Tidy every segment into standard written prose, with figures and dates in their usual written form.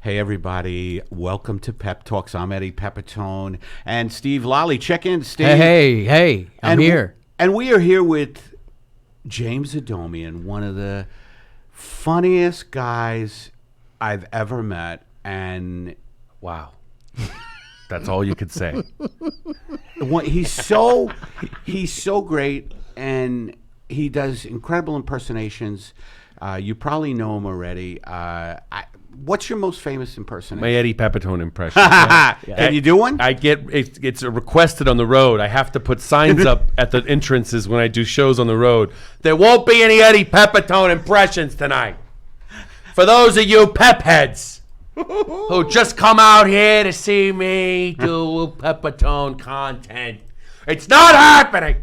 Hey, everybody. Welcome to PepTalks. I'm Eddie Pepitone. And Steve Lolli. Check in, Steve. Hey. I'm here. And we are here with James Adomian, one of the funniest guys I've ever met. And wow. That's all you could say. He's so great, and he does incredible impersonations. You probably know him already. What's your most famous impersonation? My Eddie Pepitone impression. Yeah. Can you do one? I get it's requested on the road. I have to put signs up at the entrances when I do shows on the road. There won't be any Eddie Pepitone impressions tonight. For those of you pep heads who just come out here to see me do Pepitone content, it's not happening.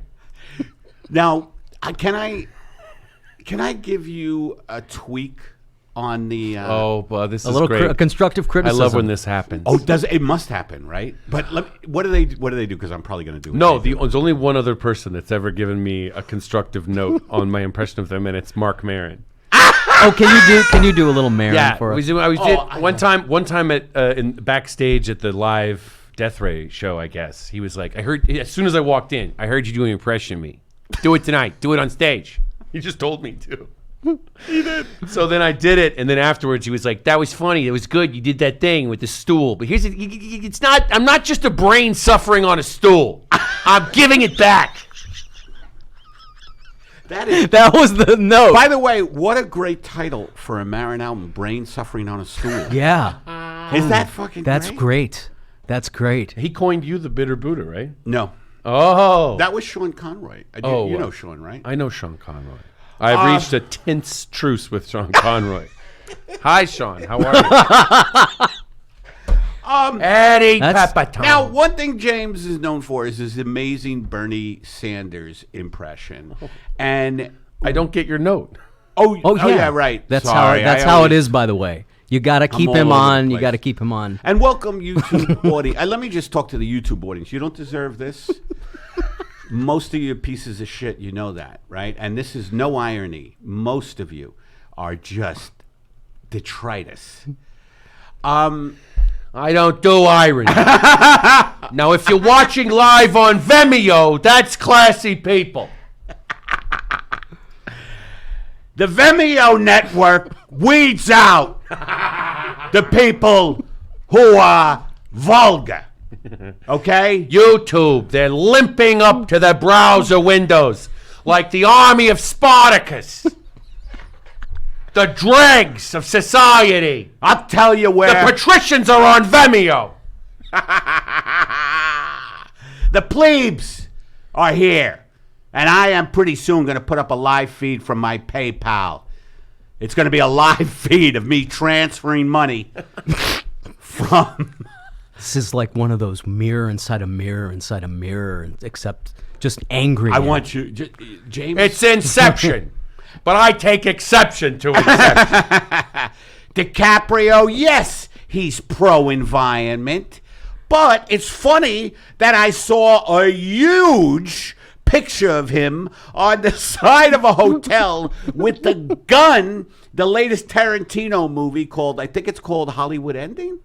Now, can I give you a tweak on the? This A is little great. Constructive criticism. I love when this happens. Oh, it must happen, right? But what do they do? Because I'm probably going to do it. No, there's only one other person that's ever given me a constructive note on my impression of them, and it's Mark Maron. Oh, can you do a little Maron for us? One time at backstage at the live Death Ray show, I guess he was like, I heard as soon as I walked in, I heard you doing an impression of me. Do it tonight. Do it on stage. He just told me to. He did. So then I did it, and then afterwards he was like, "That was funny. It was good. You did that thing with the stool." But it's not. I'm not just a brain suffering on a stool. I'm giving it back. That was the note. By the way, what a great title for a Maron album, Brain Suffering on a Stool. Yeah. Is that fucking That's great? great. That's great. He coined you the bitter Buddha, right? No. Oh. That was Sean Conroy. You know Sean, right? I know Sean Conroy. I've reached a tense truce with Sean Conroy. Hi, Sean. How are you? Eddie Pepitone. Now, one thing James is known for is his amazing Bernie Sanders impression. And I don't get your note. yeah, right. That's Sorry, how it is, by the way. You got to keep him on. You got to keep him on. And welcome, YouTube audience. Let me just talk to the YouTube audience. You don't deserve this. Most of you pieces of shit, you know that, right? And this is no irony. Most of you are just detritus. I don't do irony. Now, if you're watching live on Vimeo, that's classy people. The Vimeo network weeds out the people who are vulgar. Okay? YouTube, they're limping up to their browser windows like the army of Spartacus. The dregs of society. I'll tell you where. The patricians are on Vimeo. The plebes are here. And I am pretty soon going to put up a live feed from my PayPal. It's going to be a live feed of me transferring money from... This is like one of those mirror inside a mirror inside a mirror, except just angry. I want you... James... It's Inception. But I take exception to Inception. DiCaprio, yes, he's pro-environment. But it's funny that I saw a huge picture of him on the side of a hotel with the gun, the latest Tarantino movie called, I think it's called Hollywood Ending?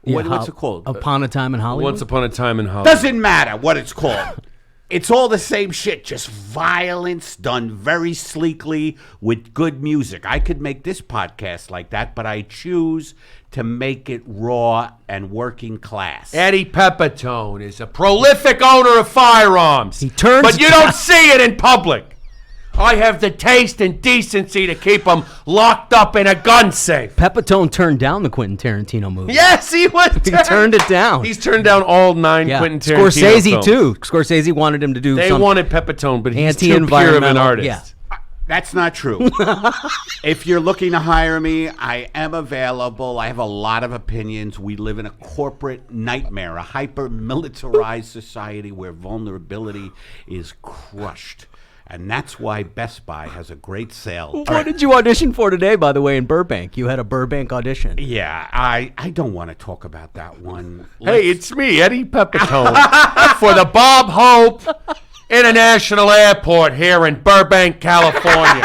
Yeah, What's it called? Upon a Time in Hollywood? Once Upon a Time in Hollywood. Doesn't matter what it's called. It's all the same shit, just violence done very sleekly with good music. I could make this podcast like that, but I choose to make it raw and working class. Eddie Pepitone is a prolific owner of firearms. But you don't see it in public. I have the taste and decency to keep them locked up in a gun safe. Pepitone turned down the Quentin Tarantino movie. Yes, he turned it down. He's turned down all 9 Quentin Tarantino Scorsese films. too. Scorsese wanted him to do. They wanted Pepitone, but he's too pure of an anti-environmental, artist. yeah. That's not true. If you're looking to hire me, I am available. I have a lot of opinions. We live in a corporate nightmare, a hyper-militarized society where vulnerability is crushed. And that's why Best Buy has a great sale. What did you audition for today, by the way, in Burbank? You had a Burbank audition. Yeah, I don't want to talk about that one. Hey, it's me, Eddie Pepitone, for the Bob Hope International Airport here in Burbank, California.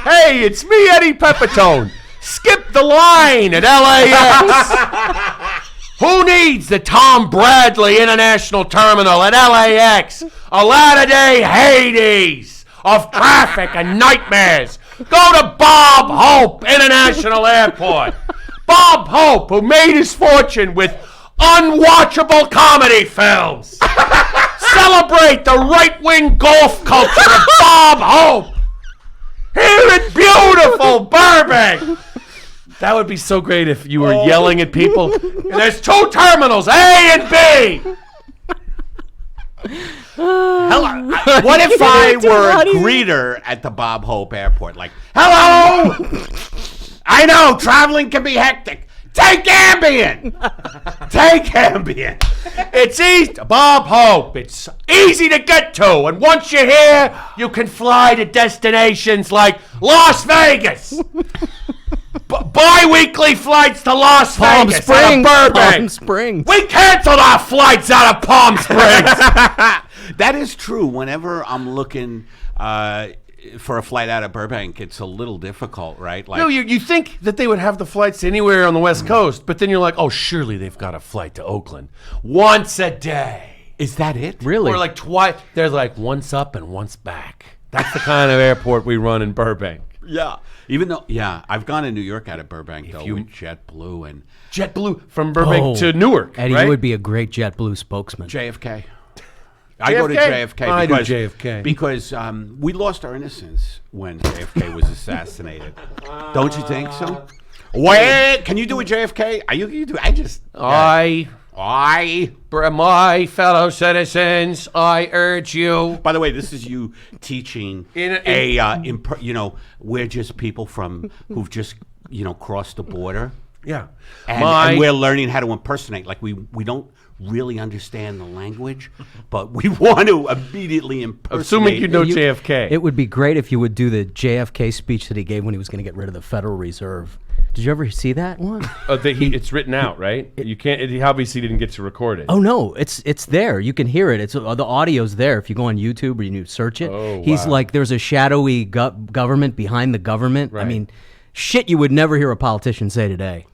Hey, it's me, Eddie Pepitone, Skip the line at LAX. Who needs the Tom Bradley International Terminal at LAX? A latter-day Hades of traffic and nightmares. Go to Bob Hope International Airport. Bob Hope, who made his fortune with unwatchable comedy films. Celebrate the right-wing golf culture of Bob Hope here in beautiful Burbank. That would be so great if you were yelling at people. And there's 2 terminals, A and B. Hello. What if I were a greeter at the Bob Hope Airport? Like, hello. I know traveling can be hectic. Take Ambien. Take Ambien. It's easy, Bob Hope. It's easy to get to, and once you're here, you can fly to destinations like Las Vegas. Bi-weekly flights to Las Vegas out of Burbank. Palm Springs. We canceled our flights out of Palm Springs. That is true. Whenever I'm looking for a flight out of Burbank, it's a little difficult, right? Like, No, you think that they would have the flights anywhere on the West Coast, but then you're like, oh, surely they've got a flight to Oakland once a day. is that it? Really? Or like twice. There's like once up and once back. That's the kind of airport we run in Burbank. Yeah. Even though, I've gone to New York out of Burbank, though, you- with JetBlue and JetBlue from Burbank to Newark, Eddie, right? you would be a great JetBlue spokesman. JFK. I go to JFK I do because, JFK. because we lost our innocence when JFK was assassinated. Don't you think so? Wait, can you do a JFK? You do. My fellow citizens, I urge you. By the way, this is you teaching we're just people who've just crossed the border. Yeah. And we're learning how to impersonate. Like we don't really understand the language, but we want to immediately impersonate. Assuming you know JFK. It would be great if you would do the JFK speech that he gave when he was going to get rid of the Federal Reserve. Did you ever see that one? It's written out, right? You can't. He obviously didn't get to record it. Oh no, it's there. You can hear it. It's the audio's there. If you go on YouTube or you search it, he's like, there's a shadowy government behind the government. Right. I mean, shit you would never hear a politician say today.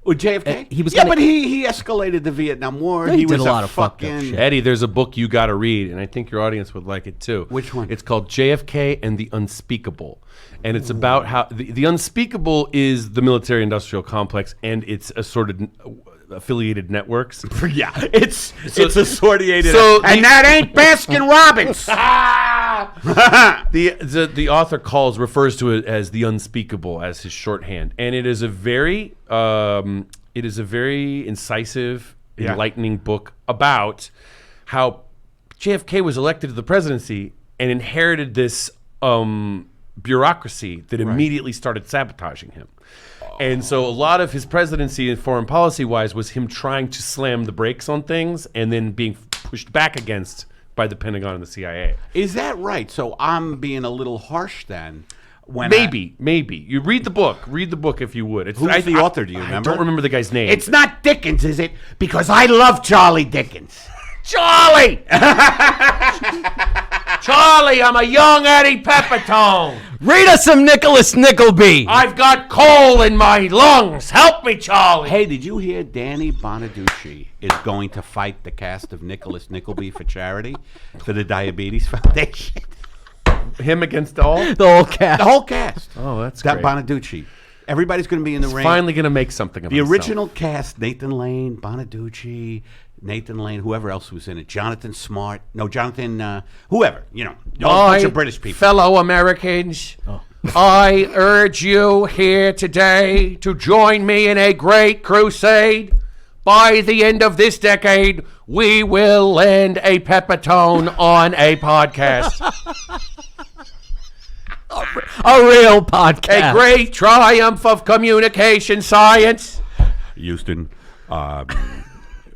With JFK? He was but he escalated the Vietnam War. He did was a lot of fucked up fucking shit. Eddie, there's a book you got to read, and I think your audience would like it too. Which one? It's called JFK and the Unspeakable. And it's about how the unspeakable is the military-industrial complex and its assorted affiliated networks. Yeah, it's assorted. so and that ain't Baskin Robbins. The author refers to it as the unspeakable as his shorthand, and it is a very incisive, enlightening book about how JFK was elected to the presidency and inherited this bureaucracy that immediately started sabotaging him. And so a lot of his presidency and foreign policy wise was him trying to slam the brakes on things and then being pushed back against by the Pentagon and the CIA. Is that right? So I'm being a little harsh then. Maybe. You read the book. Read the book if you would. Who's the author? Do you remember? I don't remember the guy's name. It's not Dickens, is it? Because I love Charlie Dickens. Charlie! Charlie, I'm a young Eddie Pepitone. Read us some Nicholas Nickleby. I've got coal in my lungs. Help me, Charlie. Hey, did you hear Danny Bonaducci is going to fight the cast of Nicholas Nickleby for charity for the Diabetes Foundation? Him against all? The whole cast. The whole cast. Oh, that's that great. Bonaducci. Everybody's going to be in the ring. Finally going to make something of The himself. original cast: Nathan Lane, Bonaducci, Nathan Lane, whoever else was in it. Jonathan Smart. No, Jonathan, whoever. A bunch of British people. Fellow Americans, I urge you here today to join me in a great crusade. By the end of this decade, we will land a Pepitone on a podcast. A real podcast. A great triumph of communication science. Houston,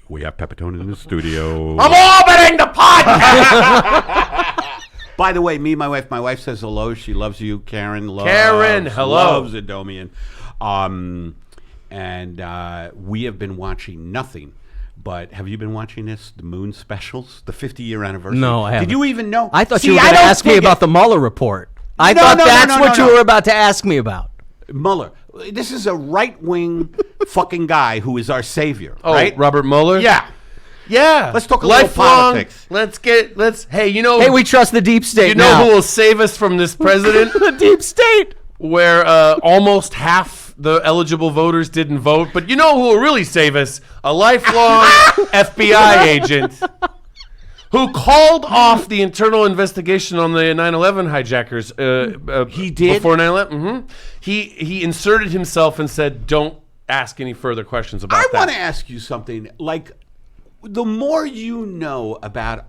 we have Pepitone in the studio. I'm orbiting the podcast. By the way, my wife says hello. She loves you. Karen loves. Karen, hello. Loves Adomian. And we have been watching nothing. But have you been watching this? The Moon specials, the 50-year anniversary. No, I haven't. Did you even know? I thought you were going to ask me about the Mueller report. I thought that's what you were about to ask me about. Mueller. This is a right-wing fucking guy who is our savior, right? Robert Mueller? Yeah. Yeah. Let's talk a little Lifelong politics. Hey, you know. Hey, we trust the deep state You know now. who will save us from this president? The deep state. Where almost half the eligible voters didn't vote. But you know who will really save us? A lifelong FBI agent who called off the internal investigation on the 9/11 hijackers. He did? Before 9/11? Mm-hmm. He inserted himself and said, don't ask any further questions about that. I want to ask you something. Like, the more you know about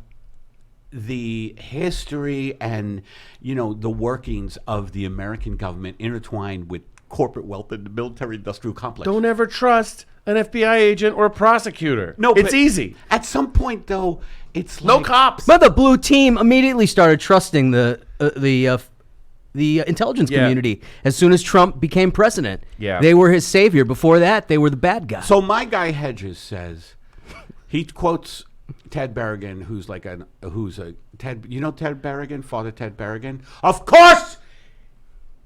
the history and, the workings of the American government intertwined with corporate wealth and the military-industrial complex. Don't ever trust an FBI agent or a prosecutor. No, it's but easy. At some point, though, it's No like... cops. But the blue team immediately started trusting the intelligence community as soon as Trump became president. Yeah. They were his savior. Before that, they were the bad guy. So my guy Hedges says, he quotes Ted Berrigan, who's Ted, Ted Berrigan, Father Ted Berrigan? Of course!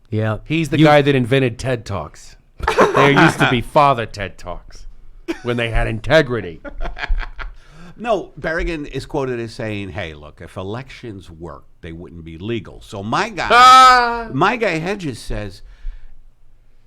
yeah, He's the guy that invented TED Talks. There used to be Father TED Talks when they had integrity. No, Berrigan is quoted as saying, hey, look, if elections worked, they wouldn't be legal. So my guy Hedges says,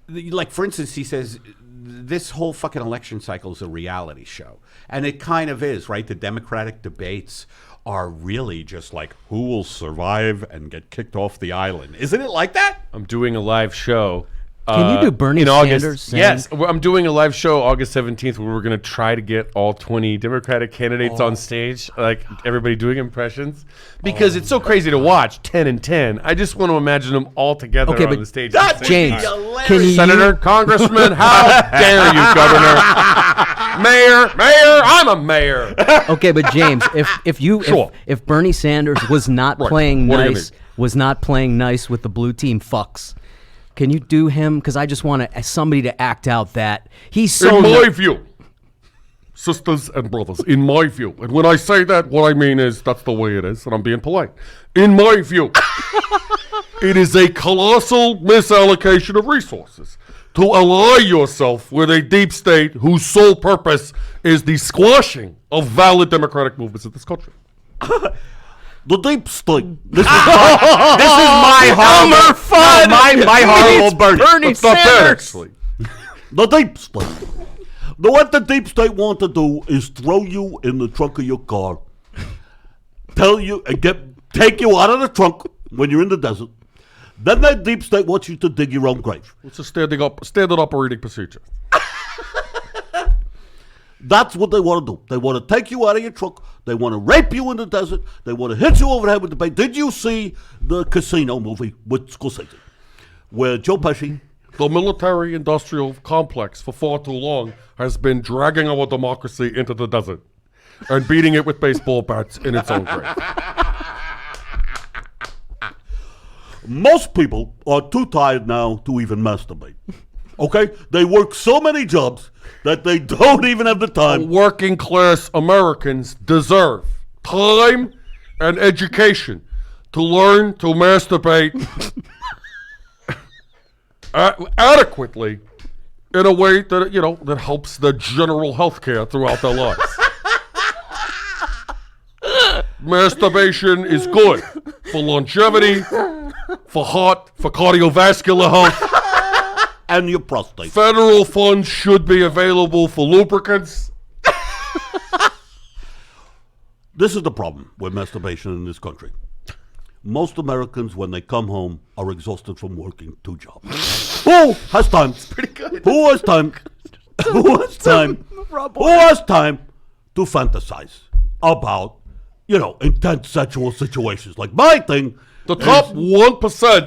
like, for instance, he says, this whole fucking election cycle is a reality show. And it kind of is, right? The Democratic debates are really just like, who will survive and get kicked off the island? Isn't it like that? I'm doing a live show. Can you do Bernie in August? Sanders saying- Yes, I'm doing a live show August 17th where we're going to try to get all 20 Democratic candidates on stage, like everybody doing impressions, because it's so crazy to watch 10 and 10. I just want to imagine them all together Okay, on but the stage. that at the would same James, time. can you Senator, Congressman, how dare you, Governor, Mayor, I'm a mayor. Okay, but James, Sure. if Bernie Sanders was not Right. playing What do you nice, with the blue team fucks, can you do him? Because I just want somebody to act out that he's so. In my view, sisters and brothers, in my view, and when I say that, what I mean is that's the way it is, and I'm being polite. In my view, it is a colossal misallocation of resources to ally yourself with a deep state whose sole purpose is the squashing of valid democratic movements in this country. The deep state. This is my horrible, my horrible Bernie. That's not bad, actually. The deep state. What the deep state want to do is throw you in the trunk of your car, tell you and take you out of the trunk when you're in the desert. Then that deep state wants you to dig your own grave. It's a standard operating procedure. That's what they want to do. They want to take you out of your trunk. They want to rape you in the desert. They want to hit you over the head with the bait. Did you see the Casino movie with Scorsese, where Joe Pesci? The military-industrial complex for far too long has been dragging our democracy into the desert and beating it with baseball bats in its own grave. Most people are too tired now to even masturbate. Okay? They work so many jobs that they don't even have the time. Working-class Americans deserve time and education to learn to masturbate adequately in a way that, that helps their general health care throughout their lives. Masturbation is good for longevity, for heart, for cardiovascular health. And your prostate. Federal funds should be available for lubricants. This is the problem with masturbation in this country. Most Americans, when they come home, are exhausted from working 2 jobs. Who has time? Pretty good. Who has time? Who has time? Who has time to fantasize about, intense sexual situations? Like my thing. The top 1%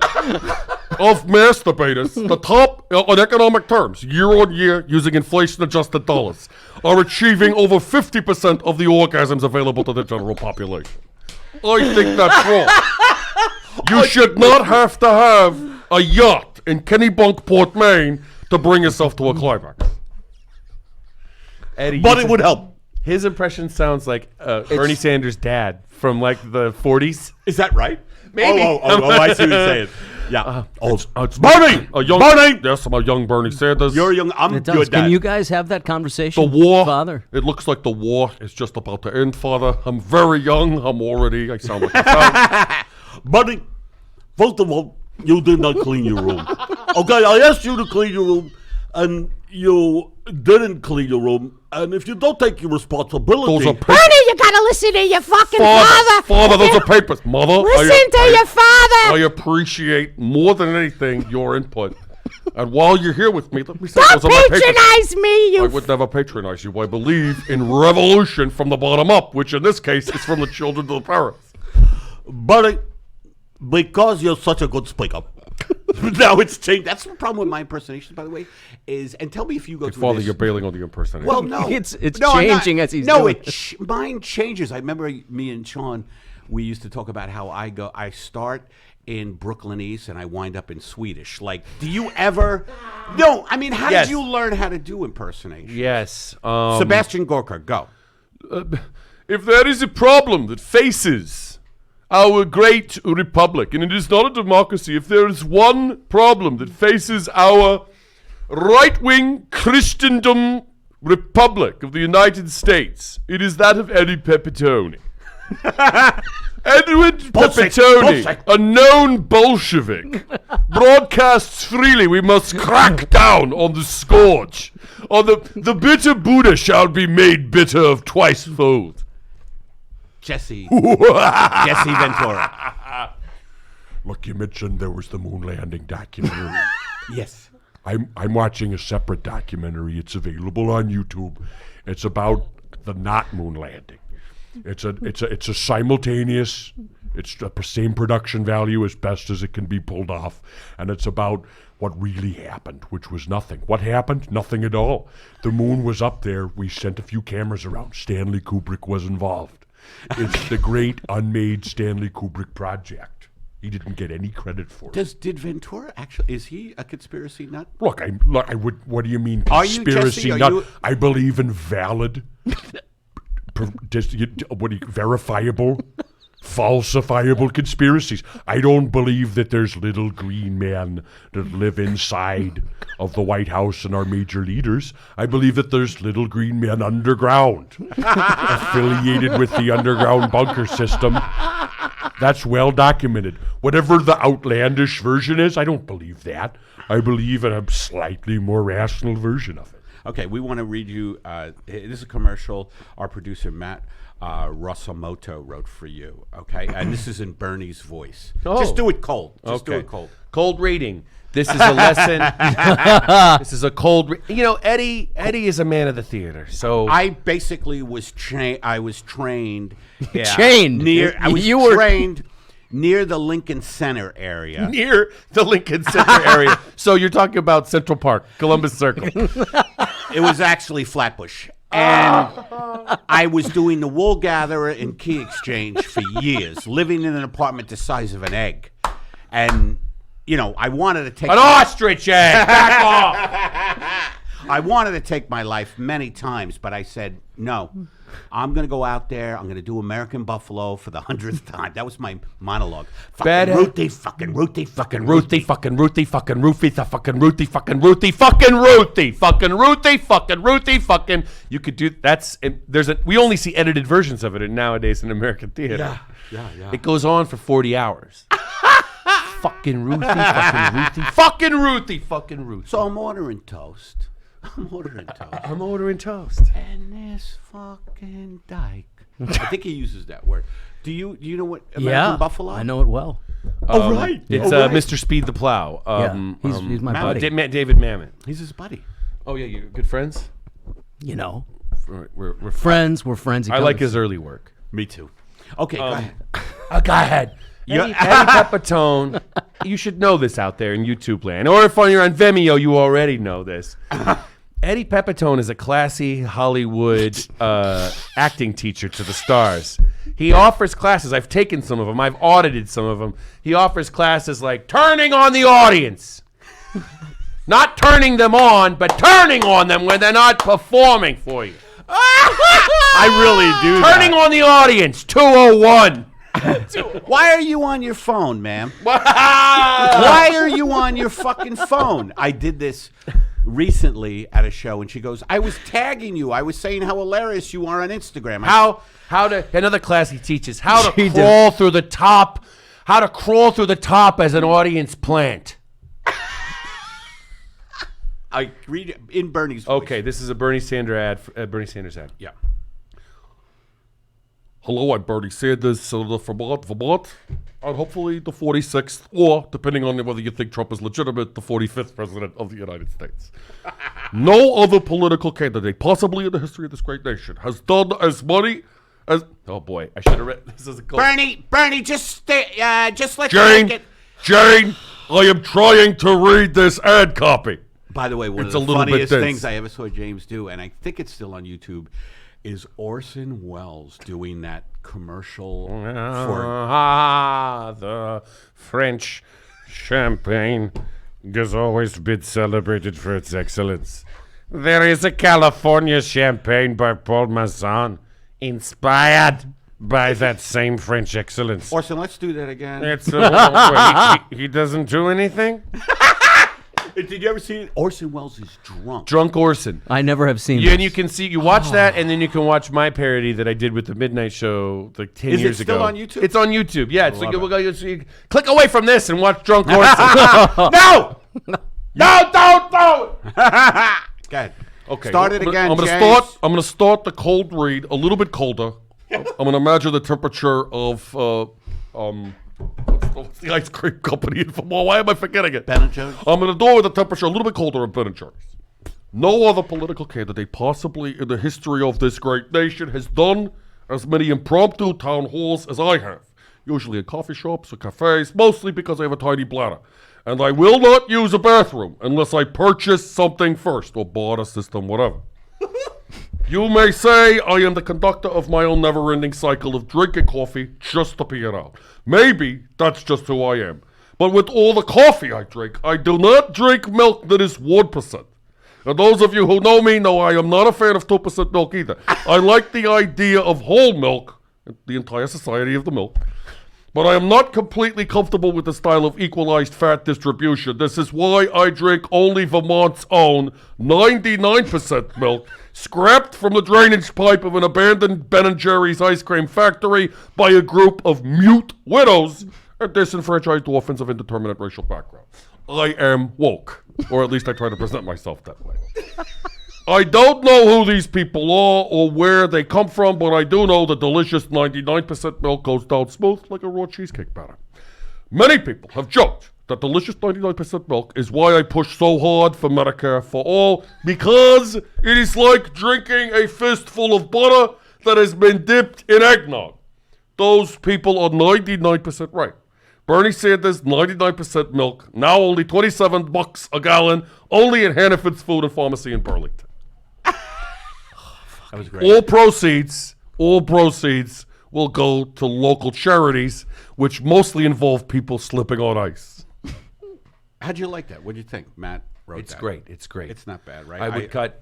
of masturbators, the top, on economic terms, year on year, using inflation-adjusted dollars, are achieving over 50% of the orgasms available to the general population. I think that's wrong. You should not have to have a yacht in Kennebunkport, Maine, to bring yourself to a climax. Eddie, But it would help. His impression sounds like Bernie Sanders' dad from like the 40s. Is that right? Maybe. Oh, I see what you're saying. Yeah. It's Bernie! Bernie! Yes, I'm a young Bernie Sanders. You're young. I'm It does. your dad. Can you guys have that conversation, The war, Father? it looks like the war is just about to end, Father. I'm very young. I sound like I sound. Buddy, first of all, you did not clean your room. Okay, I asked you to clean your room, and you didn't clean your room. And if you don't take your responsibility... Those are papers. Bernie, you gotta listen to your fucking father. Father, those are papers. Mother, Listen to your father. I appreciate more than anything your input. And while you're here with me, let me say Don't those are my papers. patronize me, you I would never patronize you. I believe in revolution from the bottom up, which in this case is from the children to the parents. Buddy, because you're such a good speaker. Now it's changed. That's the problem with my impersonations, by the way. And tell me if you go through Father, this. you're bailing on the impersonation. Well, no, It's No, I'm not. changing as he's no, doing mine changes. I remember me and Sean, we used to talk about how I start in Brooklyn East and I wind up in Swedish. Like, do you ever? No, I mean, how Yes. did you learn how to do impersonation? Yes. Sebastian Gorka, go. If there is a problem that faces our great republic, and it is not a democracy, if there is one problem that faces our right-wing Christendom republic of the United States, it is that of Eddie Pepitone. Edward Pepitone, a known Bolshevik, broadcasts freely, we must crack down on the scourge. Or the bitter Buddha shall be made bitter of twice fold. Jesse Ventura. Look, you mentioned there was the moon landing documentary. Yes. I'm watching a separate documentary. It's available on YouTube. It's about the not moon landing. It's a simultaneous. It's the same production value as best as it can be pulled off, and it's about what really happened, which was nothing. What happened? Nothing at all. The moon was up there. We sent a few cameras around. Stanley Kubrick was involved. It's the great unmade Stanley Kubrick project. He didn't get any credit for it. Did Ventura actually? Is he a conspiracy nut? Look, I would. What do you mean Are you, conspiracy? Jesse? Are nut? you- I believe in valid, verifiable, falsifiable conspiracies. I don't believe that there's little green men that live inside of the White House and are major leaders. I believe that there's little green men underground, affiliated with the underground bunker system. That's well documented. Whatever the outlandish version is, I don't believe that. I believe in a slightly more rational version of it. Okay, we want to read you. This is a commercial our producer, Matt Rosamoto, wrote for you. Okay, and this is in Bernie's voice. Oh. Just do it cold. Just do Okay. it cold. Cold reading. This is a lesson. This is a cold. Eddie is a man of the theater. So I basically was trained. I was trained. Yeah, Chained? near. I was You were- trained near the Lincoln Center area. near the Lincoln Center area. So you're talking about Central Park, Columbus Circle. It was actually Flatbush. And I was doing the wool gatherer and key exchange for years, living in an apartment the size of an egg. And, I wanted to take An ostrich egg. Back off. I wanted to take my life many times, but I said, no, I'm going to go out there. I'm going to do American Buffalo for the 100th time. That was my monologue. Bad- Ruthie, fucking Ruthie, fucking Ruthie, fucking Ruthie, fucking Ruthie, fucking Ruthie, fucking Ruthie, fucking Ruthie, fucking Ruthie, fucking Ruthie, fucking. You could do that's. We only see edited versions of it nowadays in American theater. Yeah. It goes on for 40 hours. Fucking Ruthie, fucking Ruthie, fucking Ruthie, fucking Ruthie. So I'm ordering toast. I'm ordering toast. And this fucking dyke. I think he uses that word. Do you know what American Buffalo? I know it well. Oh, right. It's Oh, right. Mr. Speed the Plow. He's my buddy. David Mamet. He's his buddy. Oh yeah, you're good friends. We're We're friends. We're friends. He I like covers- his early work. Me too. Okay, go ahead. Go ahead. Eddie Pepitone, you should know this out there in YouTube land. Or if you're on Vimeo, you already know this. Eddie Pepitone is a classy Hollywood acting teacher to the stars. He offers classes. I've taken some of them. I've audited some of them. He offers classes like turning on the audience. Not turning them on, but turning on them when they're not performing for you. I really do Turning on the audience, 201. Why are you on your phone, ma'am? Why are you on your fucking phone? I did this recently at a show, and she goes, I was tagging you. I was saying how hilarious you are on Instagram. How to another class he teaches how to crawl through the top, as an audience plant. I read it in Bernie's voice. Okay, this is a Bernie Sanders ad. Yeah. Hello, I'm Bernie Sanders, Senator from Vermont, and hopefully the 46th, or, depending on whether you think Trump is legitimate, the 45th president of the United States. No other political candidate, possibly in the history of this great nation, has done as many as... Oh boy, I should have read. This is a close. Bernie, just let Jane, me Jane, I am trying to read this ad copy. By the way, one It's of a the little bit funniest dense. things I ever saw James do, and I think it's still on YouTube, is Orson Welles doing that commercial for... The French champagne has always been celebrated for its excellence. There is a California champagne by Paul Masson, inspired by that same French excellence. Orson, let's do that again. It's he doesn't do anything. Did you ever see Orson Welles is drunk? Drunk Orson. I never have seen Yeah, and this. you can see, you watch that, and then you can watch my parody that I did with the Midnight Show like 10 Is it years still ago. on YouTube? It's on YouTube. Yeah, it's Love like, it. so you click away from this and watch Drunk Orson. No! No, don't. Go ahead. Okay. Start it again, I'm James. gonna start the cold read a little bit colder. I'm gonna measure the temperature of what's the ice cream company in Vermont? Why am I forgetting it? Ben & Jerry's? I'm gonna do it with the temperature a little bit colder than Ben & Jerry's. No other political candidate, possibly in the history of this great nation, has done as many impromptu town halls as I have. Usually in coffee shops or cafes, mostly because I have a tiny bladder. And I will not use a bathroom unless I purchase something first, or barter system, whatever. You may say I am the conductor of my own never-ending cycle of drinking coffee just to pee it out. Maybe that's just who I am. But with all the coffee I drink, I do not drink milk that is 1%. And those of you who know me know I am not a fan of 2% milk either. I like the idea of whole milk, the entire society of the milk. But I am not completely comfortable with the style of equalized fat distribution. This is why I drink only Vermont's own 99% milk, scrapped from the drainage pipe of an abandoned Ben & Jerry's ice cream factory by a group of mute widows and disenfranchised orphans of indeterminate racial background. I am woke, or at least I try to present myself that way. I don't know who these people are or where they come from, but I do know the delicious 99% milk goes down smooth like a raw cheesecake batter. Many people have joked that delicious 99% milk is why I push so hard for Medicare for all, because it is like drinking a fistful of butter that has been dipped in eggnog. Those people are 99% right. Bernie Sanders, 99% milk, now only $27 a gallon, only in Hannaford's Food and Pharmacy in Burlington. That was great. All proceeds will go to local charities, which mostly involve people slipping on ice. How'd you like that? What'd you think? Matt wrote It's that. great. It's great. It's not bad, right? I would cut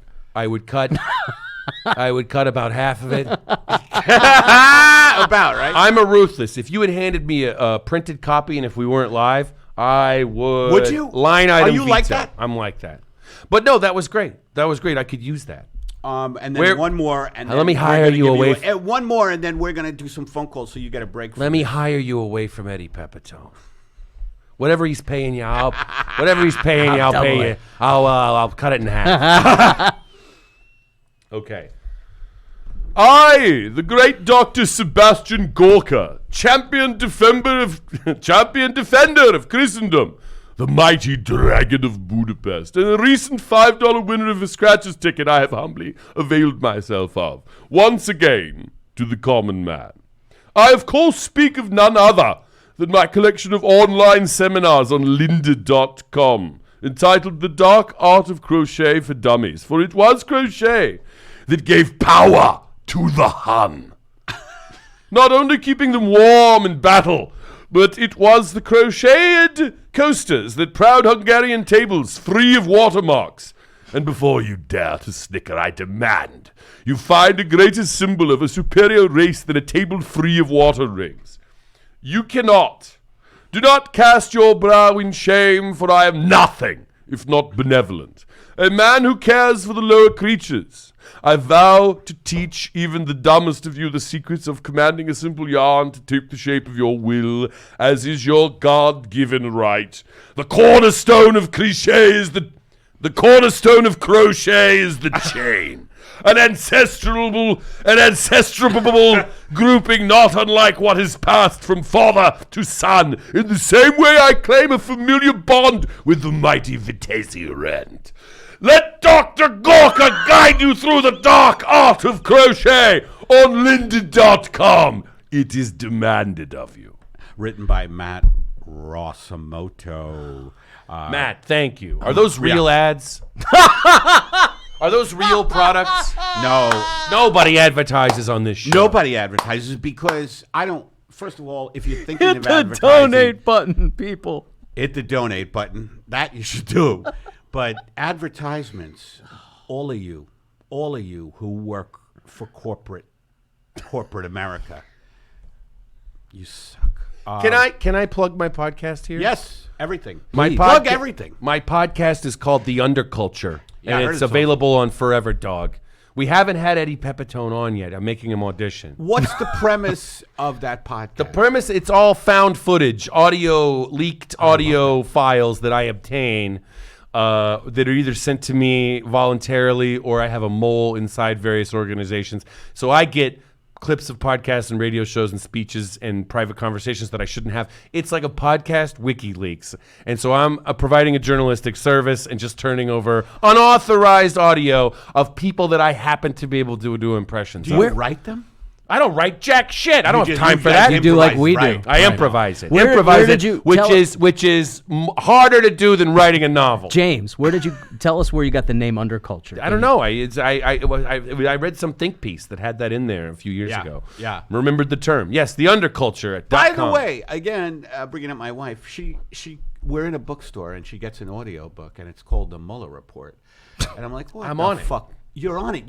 I would cut about half of it. About, right? I'm a ruthless. If you had handed me a printed copy and if we weren't live, I would. Would you? Line item Are you like veto. that? I'm like that. But no, that was great. That was great. I could use that. And then Where- one more. And Let then me we're hire gonna you give away one more, and then we're going to do some phone calls so you get a break. Let me hire you away from Eddie Pepitone. Whatever he's paying you, I'll pay you. I'll cut it in half. Okay. I, the great Dr. Sebastian Gorka, champion defender of Christendom, the mighty Dragon of Budapest, and a recent $5 winner of a scratcher's ticket I have humbly availed myself of, once again, to the common man. I, of course, speak of none other than my collection of online seminars on lynda.com, entitled The Dark Art of Crochet for Dummies, for it was crochet that gave power to the Hun. Not only keeping them warm in battle, but it was the crocheted coasters that proud Hungarian tables free of watermarks. And before you dare to snicker, I demand you find a greater symbol of a superior race than a table free of water rings. You cannot. Do not cast your brow in shame, for I am nothing if not benevolent. A man who cares for the lower creatures. I vow to teach even the dumbest of you the secrets of commanding a simple yarn to take the shape of your will, as is your God-given right. The cornerstone of crochet is the chain. An ancestral grouping not unlike what is passed from father to son. In the same way I claim a familiar bond with the mighty Vitesia Rand. Let Dr. Gorka guide you through the dark art of crochet on linden.com. It is demanded of you. Written by Matt Rosamoto. Matt, thank you. Are those real ads? Are those real products? No. Nobody advertises on this show. Nobody advertises because I don't. First of all, if you're thinking Hit of the advertising, donate button, people. hit the donate button. That you should do. But advertisements, all of you who work for corporate America, you suck. Can I plug my podcast here? Yes, everything. Plug everything. My podcast is called The Underculture, Yeah, I and heard it's it's available on Forever Dog. We haven't had Eddie Pepitone on yet. I'm making him audition. What's the premise of that podcast? The premise, it's all found footage, leaked audio files that I obtain that are either sent to me voluntarily or I have a mole inside various organizations. So I get clips of podcasts and radio shows and speeches and private conversations that I shouldn't have. It's like a podcast WikiLeaks. And so I'm providing a journalistic service and just turning over unauthorized audio of people that I happen to be able to do impressions Do you of. write them? I don't write jack shit. I don't have time for guys that. You do like we improvise, do. I improvise it. Where Improvise did it, you which tell- is harder to do than writing a novel. James, where did you tell us where you got the name Underculture? I don't know. I read some think piece that had that in there a few years ago. Yeah. Remembered the term. Yes, the underculture. By the way, again, bringing up my wife, we're in a bookstore and she gets an audio book and it's called The Mueller Report, and I'm like, what I'm the on it. fuck? You're on it.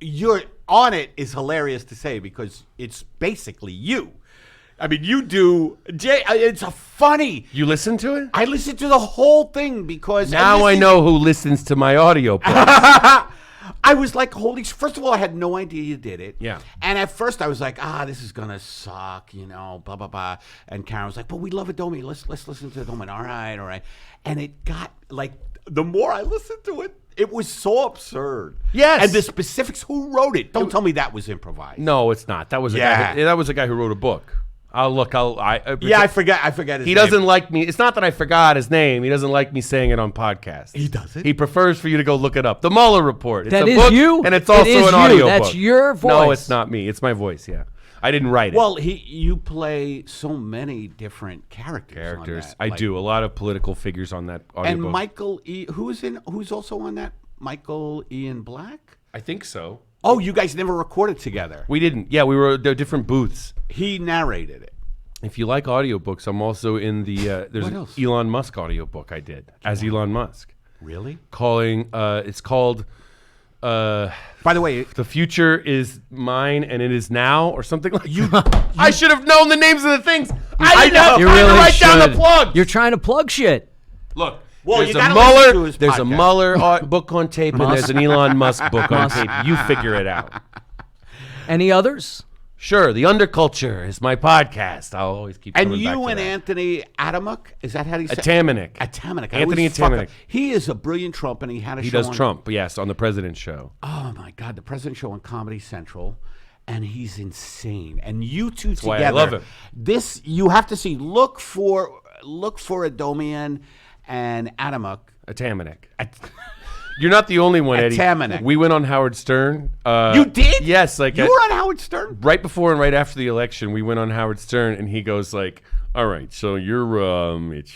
You're on it is hilarious to say because it's basically you. I mean, you do. It's a funny. You listen to it? I listened to the whole thing because Now I know who listens to my audio book. I was like, first of all, I had no idea you did it. Yeah. And at first I was like, this is going to suck, blah, blah, blah. And Karen was like, but we love Adomian. Let's listen to Adomian. All right. And it got, like, the more I listened to it, it was so absurd. Yes. And the specifics, who wrote it? Don't tell me that was improvised. No, it's not. That was a guy. That was a guy who wrote a book. I forget his name. He doesn't like me. It's not that I forgot his name. He doesn't like me saying it on podcasts. He doesn't? He prefers for you to go look it up. The Mueller Report. It's That a is book, you? and it's It also is an you. audio That's book. your voice. No, it's not me. It's my voice. Yeah, I didn't write it. Well, you play so many different characters. On that. I do a lot of political figures on that audio And book. Michael E. Who's also on that? Michael Ian Black? I think so. Oh, you guys never recorded together. We didn't. Yeah, we were. They're different booths. He narrated it. If you like audiobooks, I'm also in the. There's What an else? Elon Musk audiobook I did as Elon Musk. Really? It's called. By the way, The future is mine and it is now, or something like that. I should have known the names of the things. I didn't have You time to really write down the should. plugs. You're trying to plug shit. Look, Well, there's you a gotta listen to Mueller, his there's a podcast. Mueller book on tape, and there's an Elon Musk book on tape. You figure it out. Any others? Sure, The Underculture is my podcast. I'll always keep and coming back you to and that. Anthony Adamuk, is that how you say Atamanuik. Atamanuik. I Anthony always fuck Atamanuik. up. He is a brilliant Trump, and he had a He show does on, Trump, yes, on the President Show. Oh my God, the President Show on Comedy Central, and he's insane. And you two why together, I love him. This you have to see. Look for Adomian and Adamuk. Atamanuik. You're not the only one, Eddie. Atamanuik. We went on Howard Stern. You did? Yes, like You were on Howard Stern. right before and right after the election, we went on Howard Stern, and he goes like, "All right, so you're it's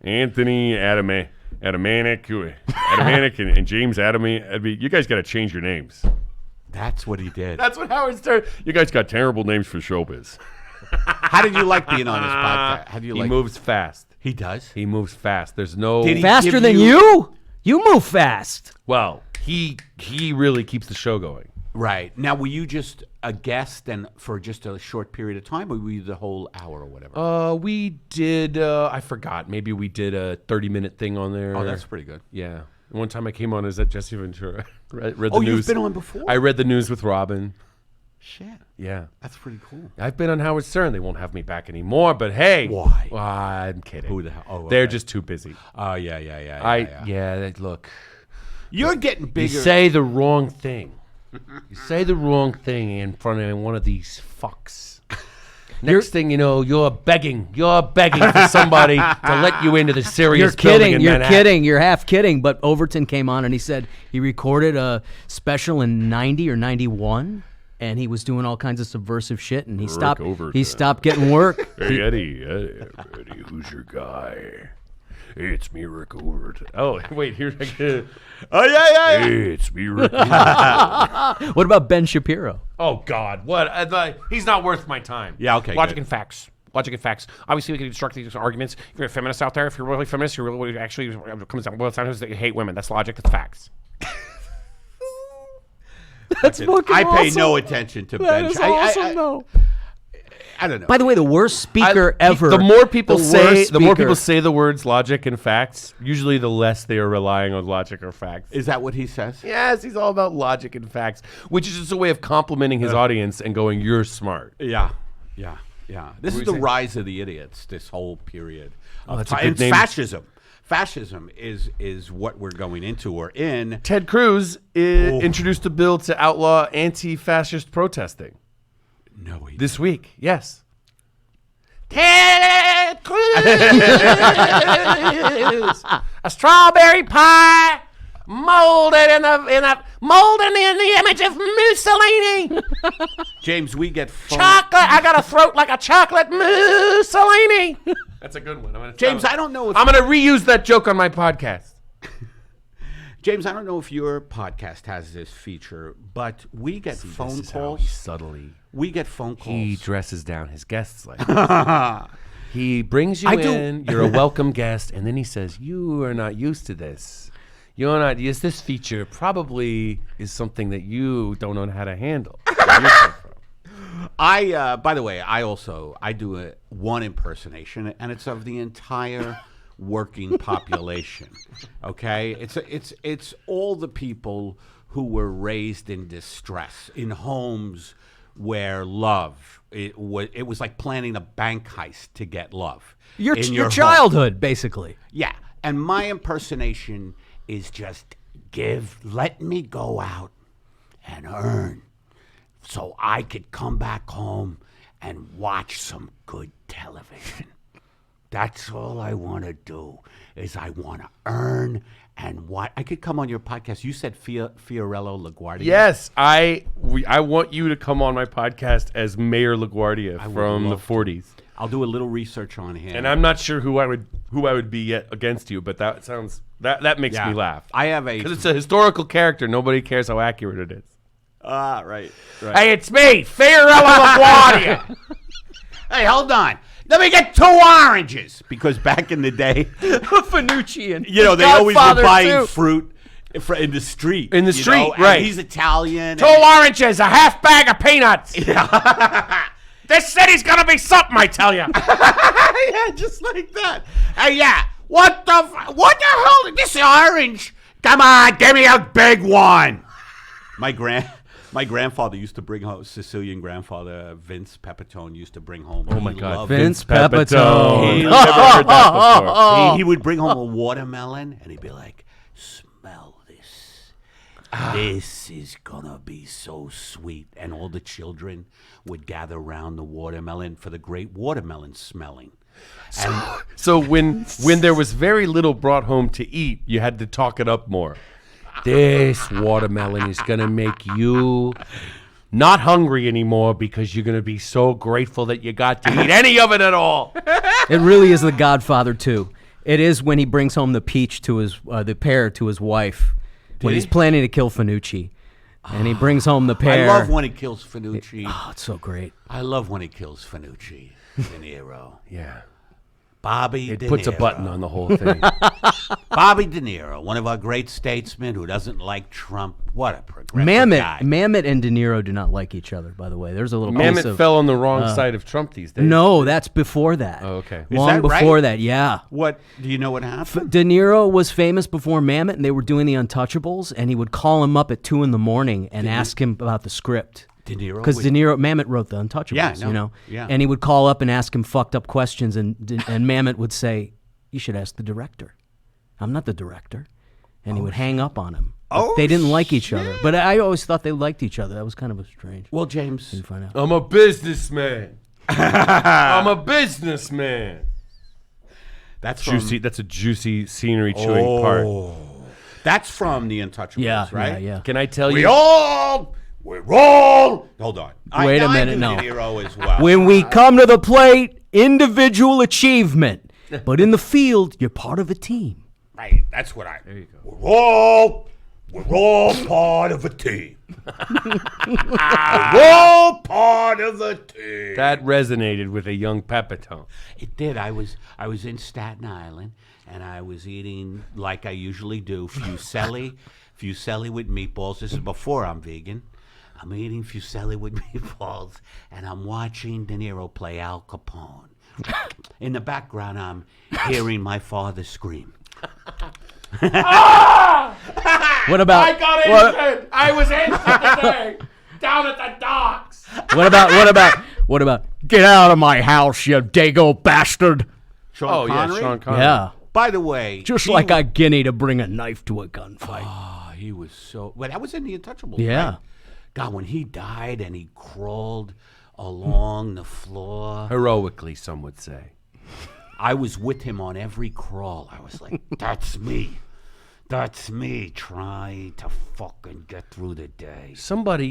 Anthony Adamanuik and James Adamanuik. You guys got to change your names." That's what he did. That's what Howard Stern. You guys got terrible names for showbiz. How did you like being on his podcast? How do you He like? moves fast. He does. He moves fast. There's no. Did he Faster give than you- you? You move fast. Well, he really keeps the show going. Right. Now, were you just a guest and for just a short period of time, or were you the whole hour or whatever? We did, I forgot, maybe we did a 30-minute thing on there. Oh, that's pretty good. Yeah. One time I came on as at Jesse Ventura. read the Oh, news. you've been on before? I read the news with Robin. Shit. Yeah. That's pretty cool. I've been on Howard Stern. They won't have me back anymore, but hey. Why? I'm kidding. Who the hell? Oh, They're okay. just too busy. Oh, yeah. Look. You're getting You bigger. say the wrong thing. You say the wrong thing in front of one of these fucks. Next thing you know, you're begging for somebody to let you into the serious building in Manhattan. You're half kidding. But Overton came on and he said he recorded a special in 90 or 91. And he was doing all kinds of subversive shit, and he stopped getting work. Hey, Eddie, who's your guy? Hey, it's me, Rick Overton. Oh, wait, here's Oh, yeah. Hey, it's me, Rick Overton. What about Ben Shapiro? Oh God, what? He's not worth my time. Yeah, okay. Logic good. and facts. Logic and facts. Obviously, we can construct these arguments. If you're a feminist out there, if you're really feminist, you're really actually comes down. Well, it's not that you hate women. That's logic. That's facts. That's fucking I pay awesome. no attention to That Ben. is awesome, though. I don't know. By the way, the worst speaker ever. The more people worst say the words logic and facts, usually the less they are relying on logic or facts. Is that what he says? Yes, he's all about logic and facts, which is just a way of complimenting his audience and going, "You're smart." Yeah. This is you the saying? rise of the idiots. This whole period. that's a good and name. Fascism is what we're going into or in. Ted Cruz introduced a bill to outlaw anti-fascist protesting No, he this week. Yes. Ted Cruz, a strawberry pie molded in the image of Mussolini. James, we get phone. Chocolate. I got a throat like a chocolate Mussolini. That's a good one. James, I don't know if I'm going to reuse that joke on my podcast. James, I don't know if your podcast has this feature, but we get phone calls. Subtly. We get phone calls. He dresses down his guests like this. He brings you in. You're a welcome guest, and then he says, "You are not used to this. You're not. Yes, this feature probably is something that you don't know how to handle." By the way, I do one impersonation, and it's of the entire working population. Okay, it's all the people who were raised in distress in homes where love it was like planning a bank heist to get love. Your in your home. childhood, basically. Yeah, and my impersonation is just let me go out and earn so I could come back home and watch some good television. That's all I want to do is I want to earn and what I could come on your podcast. You said Fiorello LaGuardia. Yes, I want you to come on my podcast as Mayor LaGuardia from the 40s. I'll do a little research on him. And I'm not sure who I would be yet against you, but that sounds that makes me laugh. I have because it's a historical character. Nobody cares how accurate it is. Right. Hey, it's me, Fiorello LaGuardia. Hey, hold on. Let me get 2 oranges. Because back in the day, Fanucci and they always were Godfather, buying too. fruit in the street. In the you street, know, and right. he's Italian. 2 oranges, a half bag of peanuts. This city's gonna be something, I tell you. Yeah, just like that. Hey, yeah. What the hell? This orange? Come on, give me a big one. My grandfather used to bring home, Sicilian grandfather, Vince Pepitone, used to bring home. Oh my God, Vince Pepitone. Never heard that before. He would bring home a watermelon, and he'd be like, smell this. This is gonna be so sweet. And all the children would gather around the watermelon for the great watermelon smelling. So when there was very little brought home to eat, you had to talk it up more. This watermelon is going to make you not hungry anymore because you're going to be so grateful that you got to eat any of it at all. It really is the Godfather too. It is when he brings home the peach to the pear to his wife when he's planning to kill Fanucci, and he brings home the pear. I love when he kills Fanucci. Oh, it's so great. I love when he kills Fanucci, De Niro. Yeah. Bobby It De puts a Niro. button on the whole thing. Bobby De Niro, one of our great statesmen who doesn't like Trump. What a progressive guy. Mamet and De Niro do not like each other, by the way. There's a little piece Mamet of, fell on the wrong side of Trump these days. No, that's before that. Oh, okay. Is Long that right? before that, yeah. What do you know? What happened? De Niro was famous before Mamet, and they were doing The Untouchables, and he would call him up at 2 a.m. and ask him about the script. De Niro, Because Mamet wrote The Untouchables, Yeah, no, you know? yeah. And he would call up and ask him fucked up questions, and Mamet would say, you should ask the director. I'm not the director. And he would hang up on him. Oh, They didn't like each other. But I always thought they liked each other. That was kind of a strange. Well, James, Didn't find out. I'm a businessman. I'm a businessman. that's from, Juicy. That's a juicy scenery chewing part. That's from The Untouchables, Yeah, right? yeah. Can I tell We're you? all. Hold on. Wait a I minute, do no. De Niro as well. When we come to the plate, individual achievement. But in the field, you're part of a team. Right, that's what I. There you go. We're all part of a team. We're all part of a team. That resonated with a young Pepitone. It did. I was in Staten Island, and I was eating like I usually do, fusilli with meatballs. This is before I'm vegan. I'm eating fusilli with meatballs, and I'm watching De Niro play Al Capone. In the background, I'm hearing my father scream. What about? I was in today down at the docks. What about? Get out of my house, you dago bastard! Sean Connery? Sean Connery. Yeah, By the way, just he like wa- a guinea to bring a knife to a gunfight. Oh, he was so. Well, that was in The Untouchables. Yeah. Right? God, when he died and he crawled along the floor, Heroically, some would say. I was with him on every crawl. I was like, "That's me. That's me trying to fucking get through the day."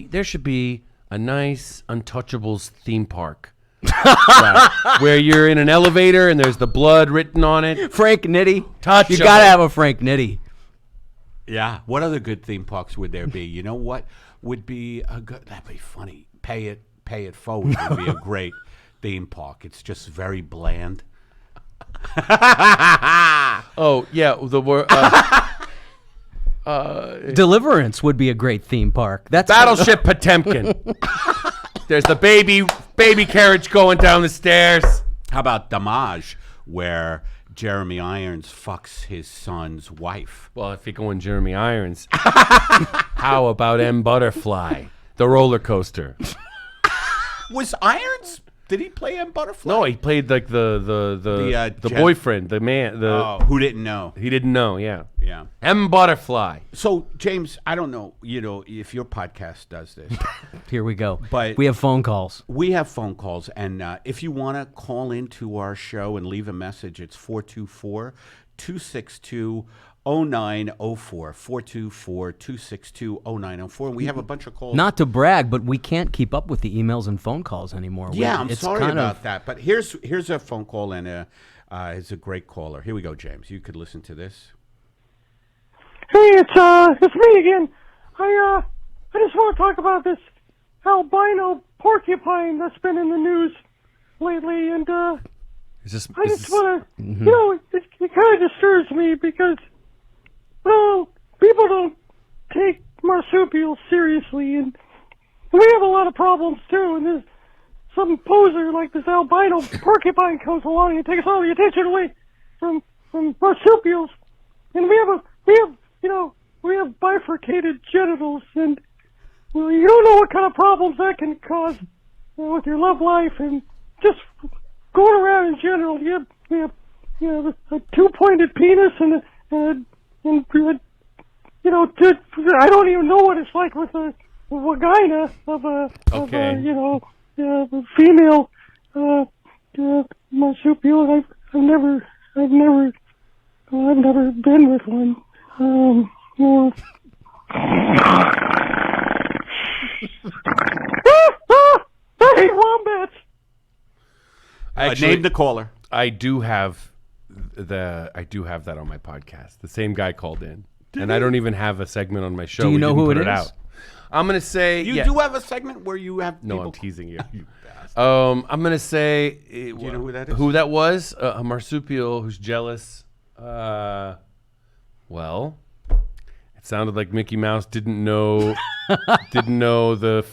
There should be a nice Untouchables theme park. Right, where you're in an elevator and there's the blood written on it. Frank Nitti, Touchable. you gotta have a Frank Nitti. Yeah. What other good theme parks would there be? You know what would be a good? That'd be funny. Pay it forward would be a great theme park. It's just very bland. Oh yeah, the word Deliverance would be a great theme park. That's Battleship Potemkin. There's the baby carriage going down the stairs. How about Damage, where Jeremy Irons fucks his son's wife? Well, if you're going Jeremy Irons, how about M Butterfly, the roller coaster? Was Irons? Did he play M Butterfly? No, he played like the boyfriend, the man, who didn't know? he didn't know. Yeah, Yeah. M Butterfly. So James, I don't know. If your podcast does this, Here we go. But- we have phone calls. we have phone calls, and if you want to call into our show and leave a message, it's 424-262-0904. 424-262-0904. And we have a bunch of calls. Not to brag, but we can't keep up with the emails and phone calls anymore. Yeah, I'm It's sorry kind about of- that. But here's a phone call, and it's a great caller. Here we go, James. You could listen to this. Hey, it's me again. I just want to talk about this albino porcupine that's been in the news lately, and I just want to, it kind of disturbs me because, well, people don't take marsupials seriously, and we have a lot of problems too. And there's some poser like this albino porcupine comes along and takes all the attention away from marsupials, and we have bifurcated genitals, and well, you don't know what kind of problems that can cause with your love life, and just going around in general. You have a two-pointed penis, and I don't even know what it's like with a vagina of a female marsupial. I've never been with one. I hate wombats. Actually, Name the caller. I do have that on my podcast. The same guy called in, and I don't even have a segment on my show. Do you We know didn't who put it is? out. I'm gonna say You do have a segment where you have No, people. I'm teasing you. I'm gonna say. Do you know who that is? Who that was? A marsupial who's jealous. Well, it sounded like Mickey Mouse didn't know the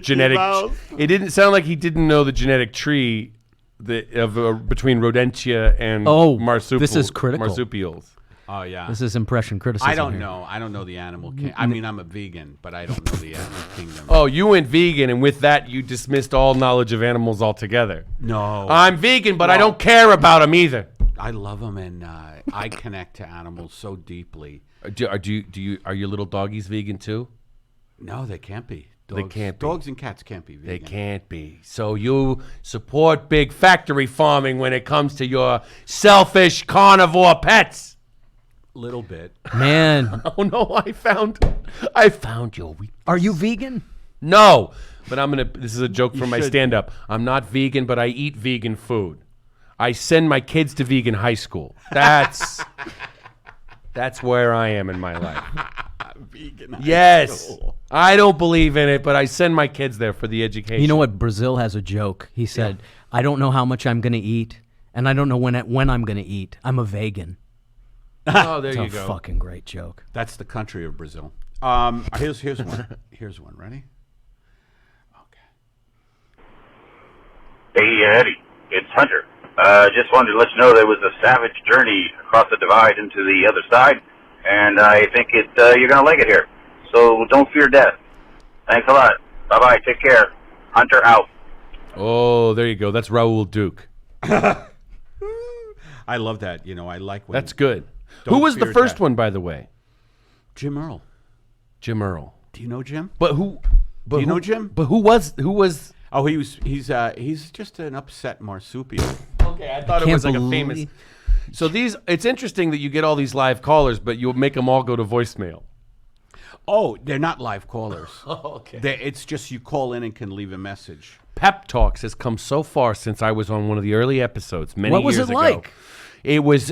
genetic. Mouse. It didn't sound like he didn't know the genetic tree between rodentia and this is critical. marsupials. Oh yeah. This is impression criticism. I don't here. know. I don't know the animal king. I mean, I'm a vegan, but I don't know the animal kingdom. Oh, you went vegan, and with that, you dismissed all knowledge of animals altogether. No. I'm vegan, but I don't care about them either. I love them, and I connect to animals so deeply. Are your little doggies vegan too? No, they can't be. They can't be. Dogs and cats can't be vegan. They can't be. So you support big factory farming when it comes to your selfish carnivore pets. Little bit. Man, Oh no, I found your weakness. are you vegan? No, but this is a joke from my should. stand-up. I'm not vegan, but I eat vegan food. I send my kids to vegan high school. That's where I am in my life. Vegan. Yes. I don't believe in it, but I send my kids there for the education. You know what? Brazil has a joke. He said, "I don't know how much I'm going to eat, and I don't know when I'm going to eat. I'm a vegan." Oh, there It's you a go. fucking great joke. That's the country of Brazil. Here's one. Here's one. Ready? Okay. Hey, Eddie, it's Hunter. Just wanted to let you know there was a savage journey across the divide into the other side, and I think you're going to like it here. So don't fear death. Thanks a lot. Bye-bye. Take care. Hunter out. Oh, there you go. That's Raoul Duke. I love that. I like when That's good. Don't Who was the fear first death. one, by the way? Jim Earl. Jim Earl. Do you know Jim? But who? But Do you who, know Jim? But who was? Oh, he's just an upset marsupial. Okay, I thought it was like a famous. So it's interesting that you get all these live callers, but you'll make them all go to voicemail. Oh, they're not live callers. Okay. It's just you call in and can leave a message. PepTalks has come so far since I was on one of the early episodes many What was years it ago. like? It was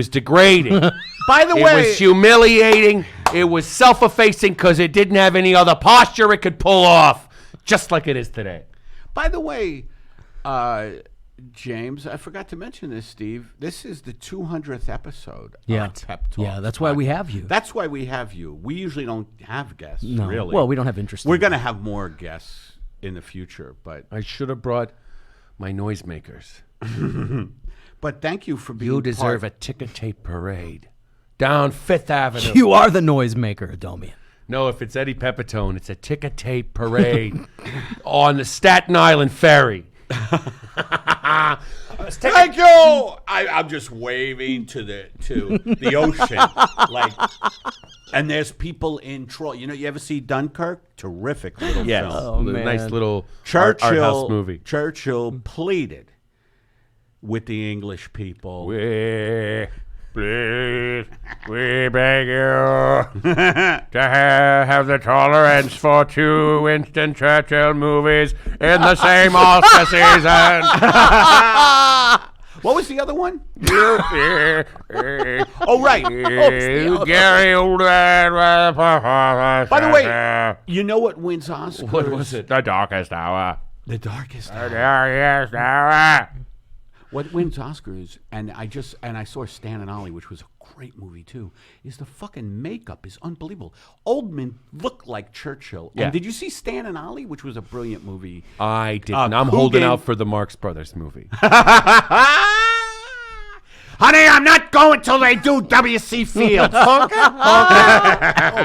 degrading. By the It way, was humiliating. It was self-effacing because it didn't have any other posture it could pull off, just like it is today. By the way, James, I forgot to mention this, Steve. This is the 200th episode of Pep Talks. Yeah, that's why we have you. That's why we have you. We usually don't have guests, No. really. Well, we don't have interest in We're that. going to have more guests in the future, but I should have brought my noisemakers. but thank you for being You deserve a ticker tape parade down Fifth Avenue. You are the noisemaker, Adomian. No, if it's Eddie Pepitone, it's a ticker tape parade on the Staten Island ferry. Thank you. I'm just waving to the ocean, and there's people in Troy. You ever see Dunkirk? Terrific little Yes, film. nice little art Churchill house movie. Churchill pleaded with the English people. We beg you to have the tolerance for 2 Winston Churchill movies in the same Oscar season. What was the other one? Oh, right. Gary Oldman. By the way, you know what wins Oscars? What was it? The Darkest Hour. The Darkest Hour. The Darkest Hour. What wins Oscars, and I saw Stan and Ollie, which was a great movie too, is the fucking makeup is unbelievable. Oldman looked like Churchill. Yeah. And did you see Stan and Ollie, which was a brilliant movie? I didn't. I'm holding Coogan. out for the Marx Brothers movie. Honey, I'm not going till they do W.C. Fields. Oh,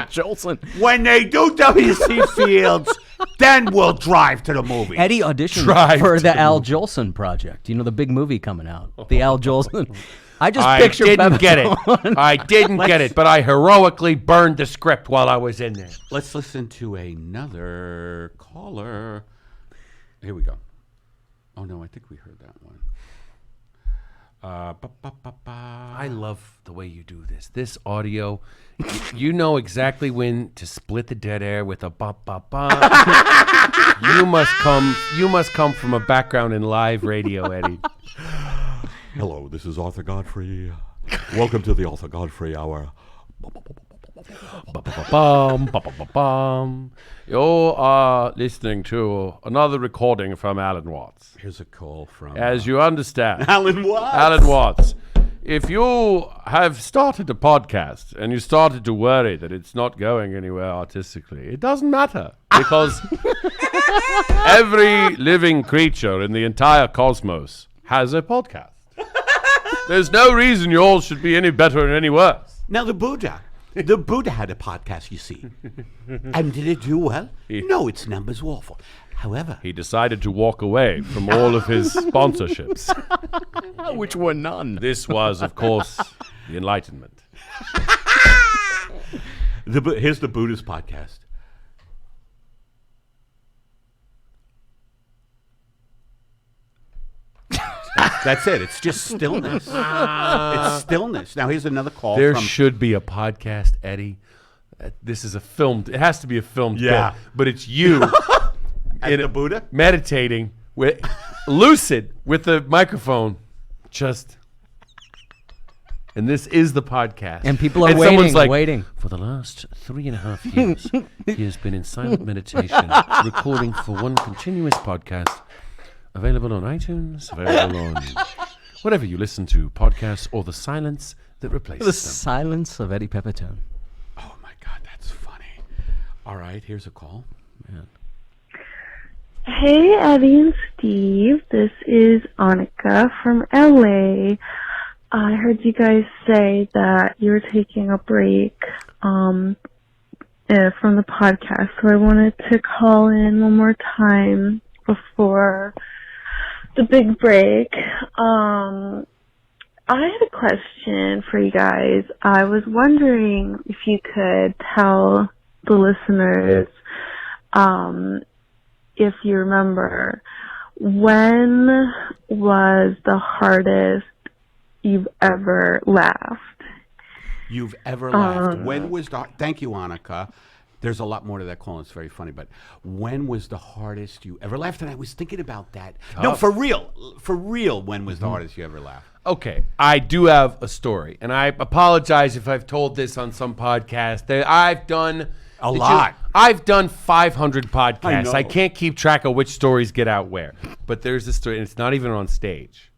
Jolson. When they do W.C. Fields, then we'll drive to the movie. Eddie auditioned Drive for to the the Al Jolson project. The big movie coming out. The Al Jolson. I just I picture didn't get it. Pepitone. I didn't get it, but I heroically burned the script while I was in there. Let's listen to another caller. Here we go. Oh, no, I think we heard that one. I love the way you do this. This audio, you know exactly when to split the dead air with a ba ba ba. You must come from a background in live radio, Eddie. Hello, this is Arthur Godfrey. Welcome to the Arthur Godfrey Hour. Ba-ba-ba-bum, ba-ba-ba-bum. You are listening to another recording from Alan Watts. Here's a call from As you understand, Alan Watts. Alan Watts, if you have started a podcast and you started to worry that it's not going anywhere artistically, it doesn't matter because every living creature in the entire cosmos has a podcast. There's no reason yours should be any better or any worse. Now the Buddha had a podcast, you see. And did it do well? No, its numbers were awful. However, He decided to walk away from all of his sponsorships. Which were none. This was, of course, the Enlightenment. here's the Buddhist podcast. That's it. It's just stillness. It's stillness. Now here's another call. There from should be a podcast, Eddie. This is a filmed. It has to be a filmed Yeah. bit, but it's you As the Buddha? meditating with lucid with the microphone, just. And this is the podcast. And people are someone's waiting, like, waiting. For the last 3.5 years, he has been in silent meditation, recording for one continuous podcast, available on iTunes, available on whatever you listen to, podcasts, or the silence that replaces The them. silence of Eddie Pepitone. Oh my God, that's funny. All right, here's a call. Hey, Eddie and Steve. This is Annika from LA. I heard you guys say that you're taking a break from the podcast, so I wanted to call in one more time before the big break. I had a question for you guys. I was wondering if you could tell the listeners, if you remember, when was the hardest you've ever laughed? You've ever laughed. When was the... Thank you, Annika. There's a lot more to that call. It's very funny. But when was the hardest you ever laughed? And I was thinking about that. No, for real. For real, when was the hardest you ever laughed? Okay, I do have a story, and I apologize if I've told this on some podcast. I've done A lot. I've done 500 podcasts. know. I can't keep track of which stories get out where. But there's this story, and it's not even on stage.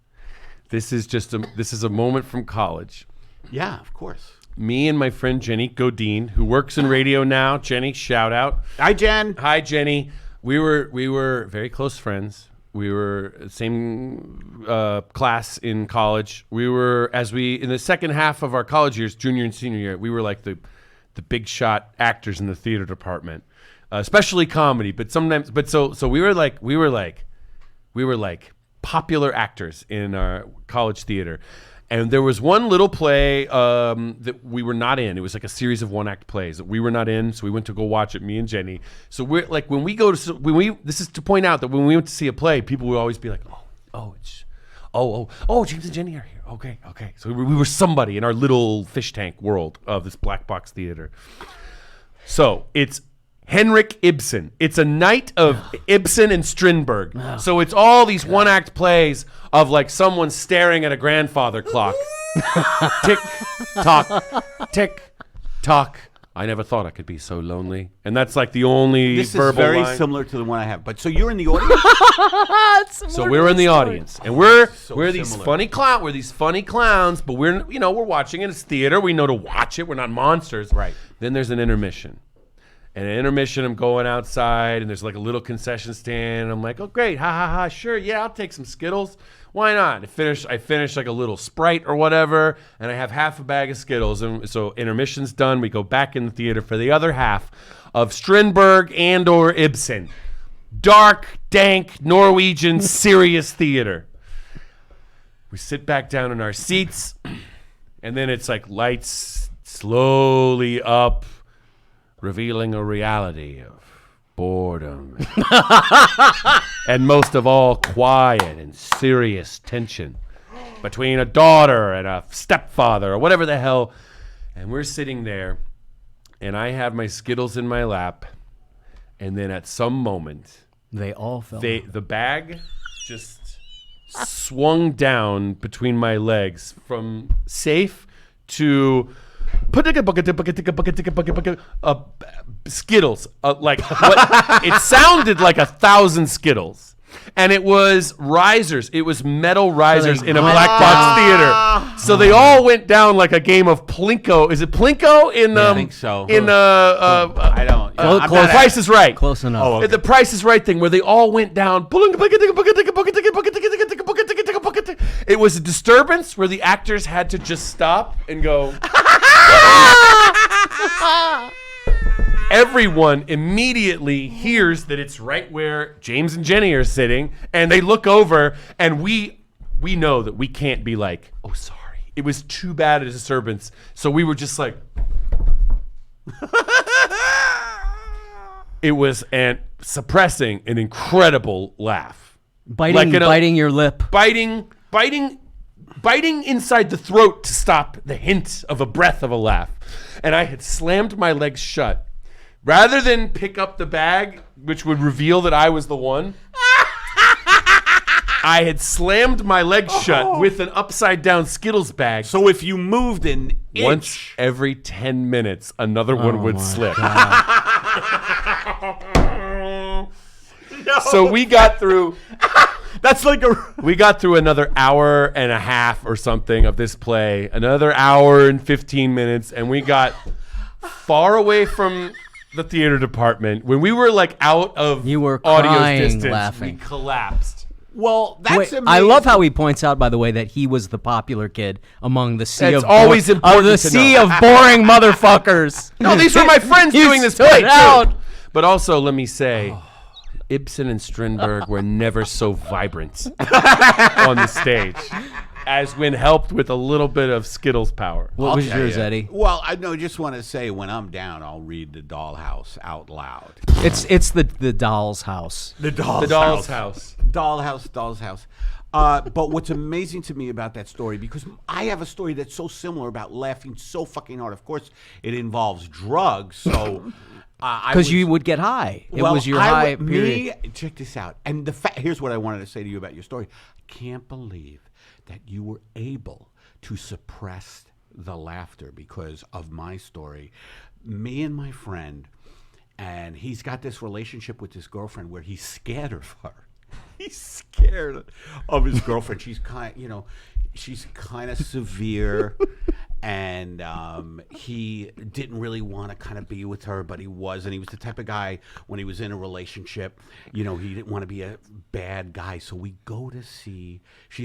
This is a moment from college. Yeah, of course. Me and my friend Jenny Godine, who works in radio now. Jenny, shout out. Hi, Jen. Hi, Jenny. We were very close friends. We were same class in college. We were in the second half of our college years, junior and senior year. We were like the big shot actors in the theater department, especially comedy. But sometimes, so we were like popular actors in our college theater. And there was one little play that we were not in. It was like a series of one-act plays that we were not in. So we went to go watch it, me and Jenny. So we're like, this is to point out that when we went to see a play, people would always be like, James and Jenny are here. Okay. So we were somebody in our little fish tank world of this black box theater. So it's Henrik Ibsen. It's a night of Ibsen and Strindberg. So it's all these one-act plays of like someone staring at a grandfather clock. Tick, tock, tick, tock. I never thought I could be so lonely. And that's like the only This is verbal very line. similar to the one I have. But so you're in the audience? So we're in the audience, and we're these similar. funny clown. We're these funny clowns, but we're watching it. It's theater. We know to watch it. We're not monsters. Right. Then there's an intermission. And an intermission, I'm going outside, and there's like a little concession stand. And I'm like, oh, great, ha, sure, yeah, I'll take some Skittles. Why not? I finish like a little Sprite or whatever, and I have half a bag of Skittles. And so intermission's done. We go back in the theater for the other half of Strindberg and or Ibsen. Dark, dank, Norwegian, serious theater. We sit back down in our seats, and then it's like lights slowly up, revealing a reality of boredom and most of all quiet and serious tension between a daughter and a stepfather or whatever the hell. And we're sitting there, and I have my Skittles in my lap, and then at some moment They all fell. the bag just swung down between my legs from safe to Skittles. It sounded like 1,000 Skittles. And it was risers. It was metal risers in a black box theater. So they all went down like a game of Plinko. Is it Plinko in? I think so. In I don't. The Price is Right. Close enough. Oh, okay. The Price is Right thing where they all went down. It was a disturbance where the actors had to just stop and go. Everyone immediately hears that it's right where James and Jenny are sitting, and they look over, and we know that we can't be like, oh, sorry. It was too bad a disturbance, so we were just like. It was suppressing an incredible laugh. Biting your lip. Biting inside the throat to stop the hint of a breath of a laugh. And I had slammed my legs shut. Rather than pick up the bag, which would reveal that I was the one, I had slammed my legs shut with an upside-down Skittles bag. So if you moved an inch. Once every 10 minutes, another one would slip. So we got through... That's like We got through another hour and a half or something of this play, another hour and 15 minutes, and we got far away from the theater department. When we were like out of You were audio crying, distance, laughing. we collapsed. Well, that's Wait, amazing. I love how he points out, by the way, that he was the popular kid among the sea It's of always important the to sea know. of boring motherfuckers. No, these were my friends You doing this stood play, too. out. But also, let me say, Ibsen and Strindberg were never so vibrant on the stage as when helped with a little bit of Skittles power. What was tell yours, you. Eddie? Well, I just want to say when I'm down, I'll read The Dollhouse out loud. It's the doll's house. The Doll's House. Doll's House. But what's amazing to me about that story, because I have a story that's so similar about laughing so fucking hard. Of course, it involves drugs, so... Because you would get high. It was your high period. Check this out. And here's what I wanted to say to you about your story. I can't believe that you were able to suppress the laughter because of my story. Me and my friend, and he's got this relationship with his girlfriend where he's scared of her. He's scared of his girlfriend. She's she's kind of severe, and he didn't really want to kind of be with her, but he was, and he was the type of guy when he was in a relationship, he didn't want to be a bad guy. So we go to see, she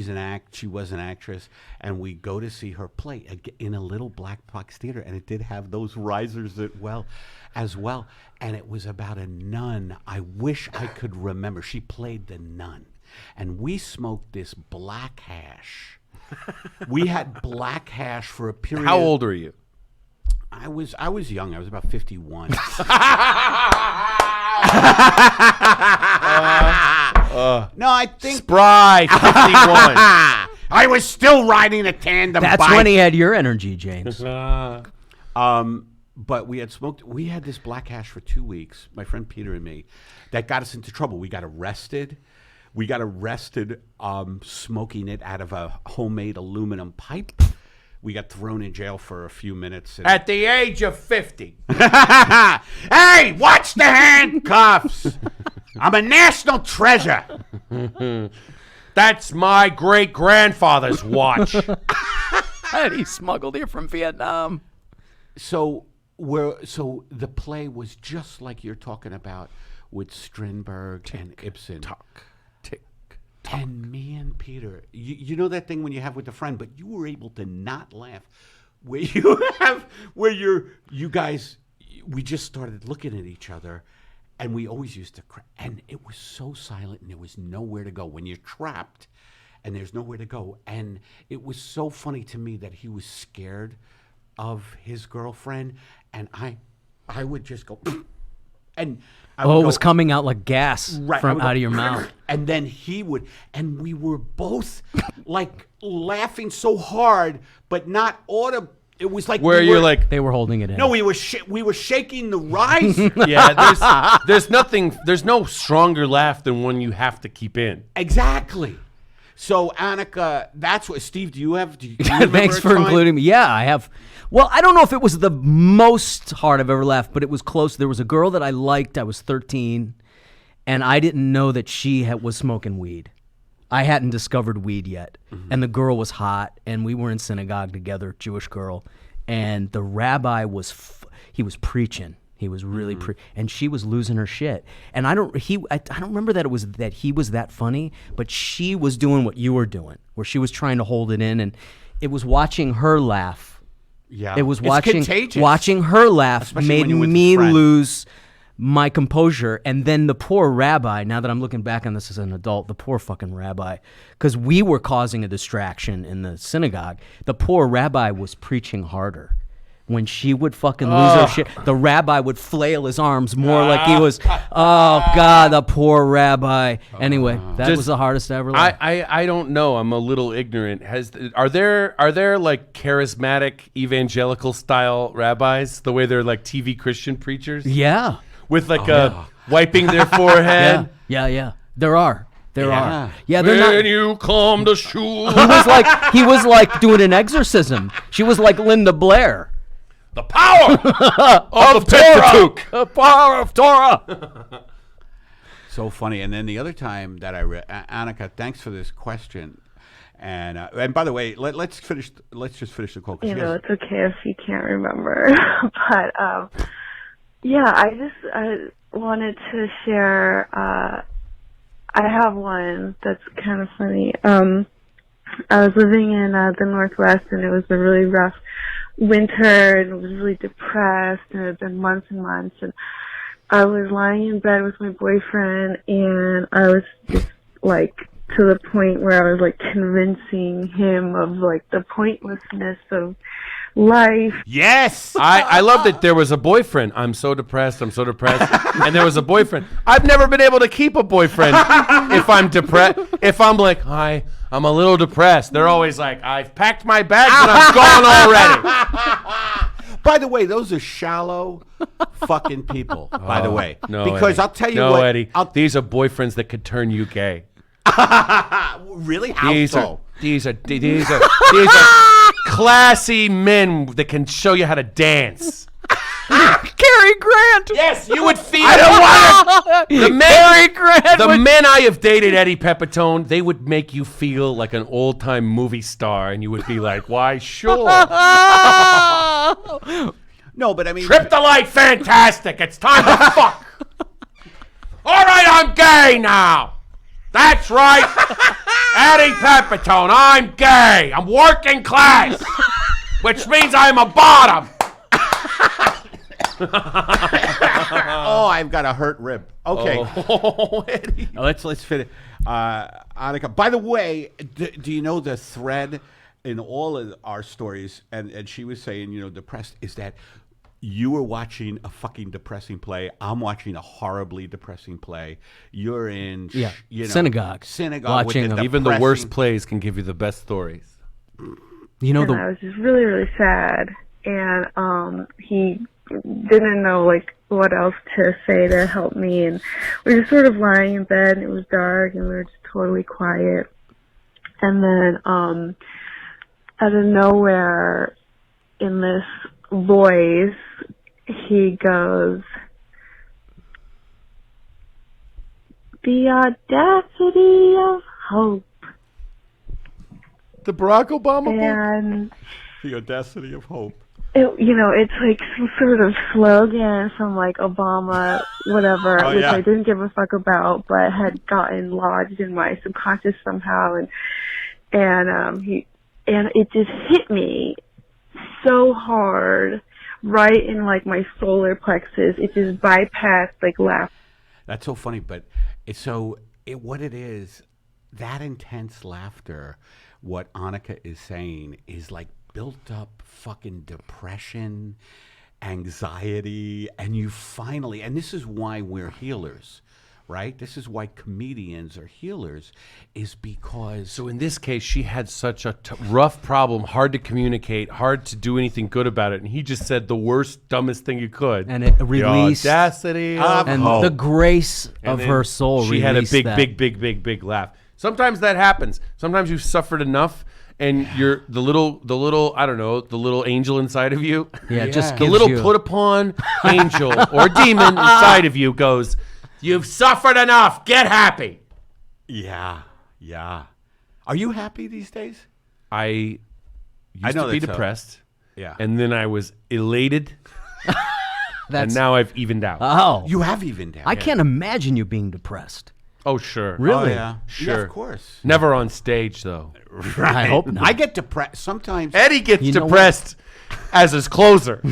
was an actress, and we go to see her play in a little black box theater, and it did have those risers as well, and it was about a nun. I wish I could remember. She played the nun, and we smoked this black hash. We had black hash for a period. How old are you? I was young. I was about 51. No, I think Spry 51. I was still riding a tandem That's bike. when he had your energy, James. But we had this black hash for 2 weeks, my friend Peter and me, that got us into trouble. We got arrested. Smoking it out of a homemade aluminum pipe. We got thrown in jail for a few minutes. At the age of 50. Hey, watch the handcuffs. I'm a national treasure. That's my great-grandfather's watch. And he smuggled here from Vietnam. So the play was just like you're talking about with Strindberg and Ibsen. And me and Peter, you know that thing when you have with a friend, but you were able to not laugh, we just started looking at each other, and we always used to cry, and it was so silent, and there was nowhere to go. When you're trapped, and there's nowhere to go, and it was so funny to me that he was scared of his girlfriend, and I would just go, and I would it go, was coming out like gas Right, from I would go, out of your mouth. And then he would, and we were both like laughing so hard, but not audible. It was like Where you're like, They were holding it in. no, we were shaking the riser. yeah, there's no stronger laugh than one you have to keep in. Exactly. So Annika, that's what Steve. Do you remember Thanks a for time? including me. Yeah, I have. Well, I don't know if it was the most hard I've ever laughed, but it was close. There was a girl that I liked. I was 13, and I didn't know that she was smoking weed. I hadn't discovered weed yet, and the girl was hot, and we were in synagogue together, Jewish girl, and the rabbi he was preaching. He was really and she was losing her shit. And I don't remember that he was that funny, but she was doing what you were doing, where she was trying to hold it in, and it was watching her laugh. Yeah, It was It's watching contagious. her laugh Especially made when you're with me a friend. lose my composure. And then the poor rabbi, now that I'm looking back on this as an adult, the poor fucking rabbi, because we were causing a distraction in the synagogue. The poor rabbi was preaching harder. When she would fucking lose her shit, the rabbi would flail his arms more like he was, oh God, the poor rabbi. Anyway, that was the hardest I ever learned. I don't know. I'm a little ignorant. Are there like charismatic evangelical style rabbis, the way they're like TV Christian preachers? Yeah. With like wiping their forehead. Yeah. There are. Yeah, they're When not. you come to shul. He was like doing an exorcism. She was like Linda Blair. The power of Pentateuch. The power of Torah. So funny. And then the other time that I read, Annika, thanks for this question. And by the way, let's just finish the call. You know, it's okay if you can't remember. But, yeah, I wanted to share, I have one that's kind of funny. I was living in the Northwest, and it was a really rough winter, and I was really depressed, and it had been months and months, and I was lying in bed with my boyfriend, and I was just like to the point where I was like convincing him of like the pointlessness of life. Yes, I love that there was a boyfriend. I'm so depressed, and there was a boyfriend. I've never been able to keep a boyfriend if I'm depressed. If I'm like, hi, I'm a little depressed, they're always like, I've packed my bags and I'm gone already. By the way, those are shallow fucking people. By the way, No, because Eddie. I'll tell you no, what, Eddie. These are boyfriends that could turn you gay. really, how These so? are classy men that can show you how to dance. Cary Grant. Yes, you would feel. I don't want it. The men I have dated, Eddie Pepitone, they would make you feel like an old-time movie star, and you would be like, "Why, sure." No, but I mean, Trip the light, fantastic. It's time to fuck. All right, I'm gay now. That's right, Eddie Pepitone. I'm gay. I'm working class, which means I'm a bottom. oh, I've got a hurt rib. Okay, Eddie. let's finish. Annika, by the way, do you know the thread in all of our stories? And she was saying, you know, depressed is that you were watching a fucking depressing play. I'm watching a horribly depressing play. You're in synagogue watching with the Even the depressing- worst plays can give you the best stories. You know And I was just really, really sad, and he didn't know like what else to say to help me, and we were just sort of lying in bed, and it was dark, and we were just totally quiet, and then out of nowhere, in this voice, he goes, "The audacity of hope." The Barack Obama book? And The audacity of hope. it's like some sort of slogan from like Obama, whatever, Oh, which yeah. I didn't give a fuck about, but had gotten lodged in my subconscious somehow, and it just hit me so hard, right in like my solar plexus. It just bypassed like laughter. That's so funny, but what it is, that intense laughter, what Annika is saying is like built up fucking depression, anxiety, and you finally, and this is why we're healers, right? This is why comedians are healers, is because... So in this case, she had such a rough problem, hard to communicate, hard to do anything good about it, and he just said the worst, dumbest thing you could. and it released The audacity of and hope. the grace And of then her soul. She had a released big, that. big laugh. Sometimes that happens. Sometimes you've suffered enough, and you're the little I don't know, the little angel inside of you. Yeah, just the gives little you- put upon angel or demon inside of you goes, "You've suffered enough. Get happy." Yeah. Are you happy these days? I used to be that's depressed. Yeah. And then I was elated. And That's now I've evened out. oh, You have evened out. I can't imagine you being depressed. Oh, sure. Really? Oh, yeah. Sure. Yeah, of course. Never on stage, though. I hope not. I get depressed sometimes. Eddie gets You know depressed as his closer. On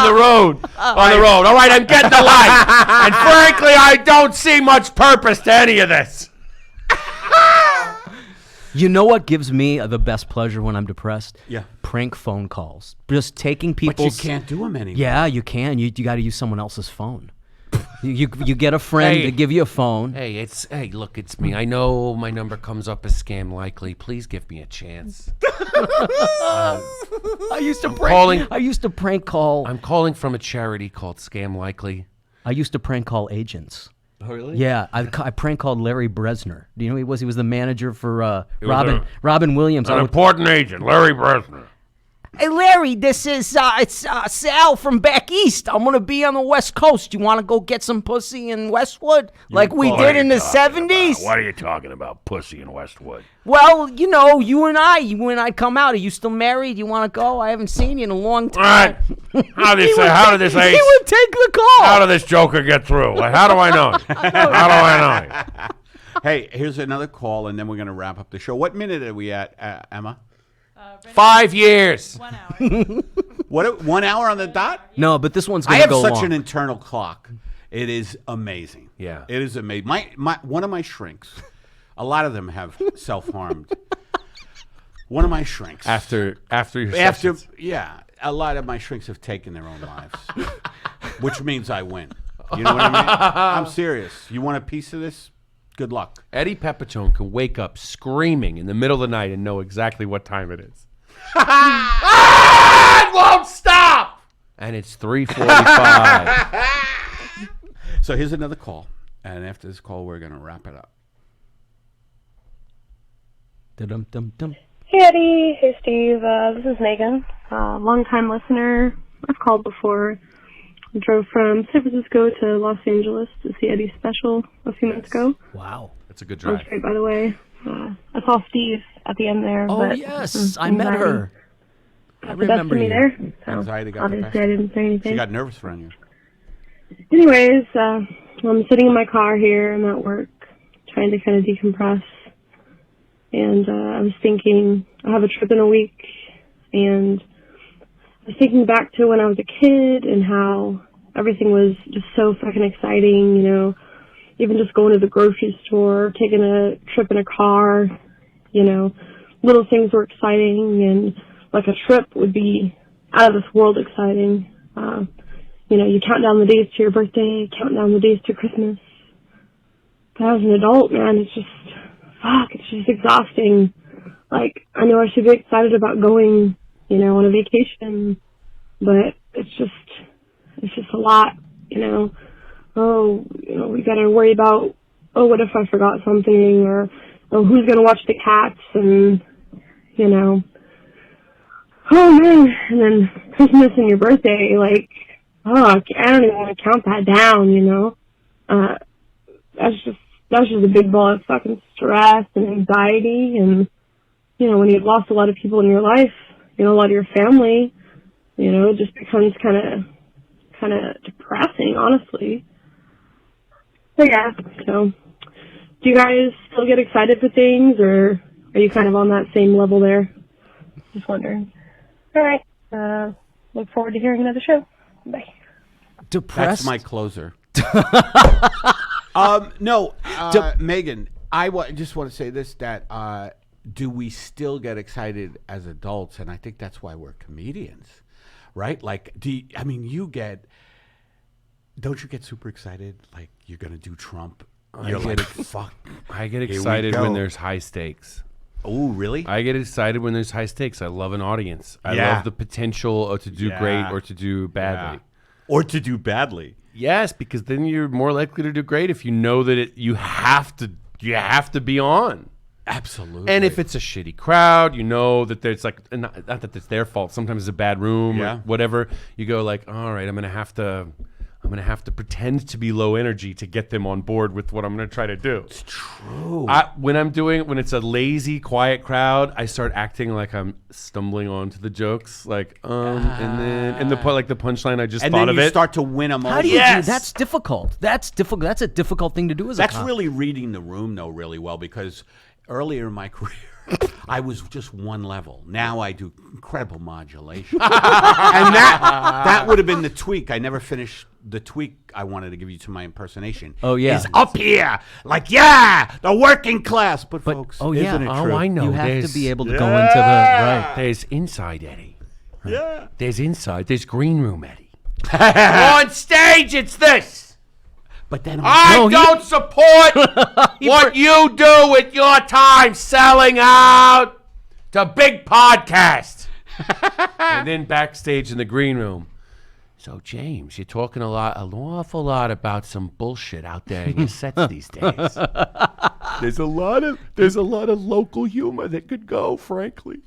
the road. On the road. All right, I'm getting the light. And frankly, I don't see much purpose to any of this. You know what gives me the best pleasure when I'm depressed? Yeah. Prank phone calls. Just taking But you people's. can't do them anymore. Yeah, you can. You got to use someone else's phone. You get a friend Hey. to give you a phone. Hey, look, it's me. I know my number comes up as scam likely. Please give me a chance. I used to calling- I used to prank call. I'm calling from a charity called Scam Likely. I used to prank call agents. Oh, really? Yeah, I prank called Larry Bresner. Do you know who he was? He was the manager for was Robin Williams. An important agent, Larry Bresner. Hey, Larry, this is it's Sal from back east. I'm gonna be on the West Coast. You want to go get some pussy in Westwood, like we did in the '70s? What are you talking about, pussy in Westwood? Well, you know, you and I come out. Are you still married? You want to go? I haven't seen you in a long All right. time. How did this He would take the call. How did this joker get through? Like, how do I know? How do I know? Hey, here's another call, and then we're going to wrap up the show. What minute are we at, Emma? 5 years. 1 hour. What? 1 hour on the dot? No, but this one's I gonna have go such long. an internal clock. It is amazing. Yeah. It is amazing. My one of my shrinks, a lot of them have self-harmed. One of my shrinks. After your sessions. Yeah, a lot of my shrinks have taken their own lives, which means I win. You know what I mean? I'm serious. You want a piece of this? Good luck. Eddie Pepitone can wake up screaming in the middle of the night and know exactly what time it is. It won't stop! And it's 3:45. So here's another call, and after this call, we're gonna wrap it up. Dum-dum-dum. Hey Eddie, hey Steve, this is Megan, long-time listener. I've called before. I drove from San Francisco to Los Angeles to see Eddie's special a few months ago. Wow. That's a good That was drive. great, by the way. I saw Steve at the end there. Oh but yes, I met her. I Got the best remember of me you. there. So Anxiety got the obviously best. I didn't say anything. She got nervous around you. Anyways, I'm sitting in my car here. I'm at work, trying to kind of decompress. And I was thinking, I have a trip in a week, and I was thinking back to when I was a kid and how everything was just so fucking exciting, you know, even just going to the grocery store, taking a trip in a car, you know, little things were exciting, and like a trip would be out of this world exciting. You know, you count down the days to your birthday, count down the days to Christmas. But as an adult, man, it's just exhausting. Like, I know I should be excited about going, you know, on a vacation, but it's just a lot, you know. Oh, you know, we gotta worry about, oh, what if I forgot something, or, oh, who's gonna watch the cats, and, you know, oh man, and then Christmas and your birthday, like, oh, I don't even want to count that down, you know. That's just a big ball of fucking stress and anxiety, and, you know, when you've lost a lot of people in your life, you know, a lot of your family, you know, it just becomes kind of depressing, honestly. But yeah, so, do you guys still get excited for things, or are you kind of on that same level there? Just wondering. All right, look forward to hearing another show. Bye. Depressed. That's my closer. No, Megan, I just want to say this, that do we still get excited as adults? And I think that's why we're comedians, right? Like, don't you get super excited? Like, you're going to do Trump. You're like, fuck. I get Here we excited go. when there's high stakes. Oh, really? I get excited when there's high stakes. I love an audience. I Yeah. love the potential to do great or to do badly. Or to do badly. Yes, because then you're more likely to do great if you know that you have to be on. Absolutely. And if it's a shitty crowd, you know that there's like, not that it's their fault. Sometimes it's a bad room or whatever. You go like, all right, I'm gonna have to pretend to be low energy to get them on board with what I'm gonna try to do. It's true. When it's a lazy, quiet crowd, I start acting like I'm stumbling onto the jokes, like and the punchline. I just and thought then of you it. start to win them over. How do you do? That's difficult. That's difficult. That's a difficult thing to do as a That's cop. really reading the room, though, really well, because earlier in my career, I was just one level. Now I do incredible modulation. And that would have been the tweak. I never finished the tweak I wanted to give you to my impersonation. Oh, yeah. Is up here. Like, the working class. But folks, oh, yeah. isn't it true? Oh, I know. You have There's- to be able to go into the right. There's inside Eddie. Yeah. There's inside. There's green room Eddie. On stage, it's this. But then I don't support what you do with your time selling out to big podcasts. And then backstage in the green room. So, James, you're talking an awful lot about some bullshit out there in your sets these days. There's a lot of local humor that could go, frankly.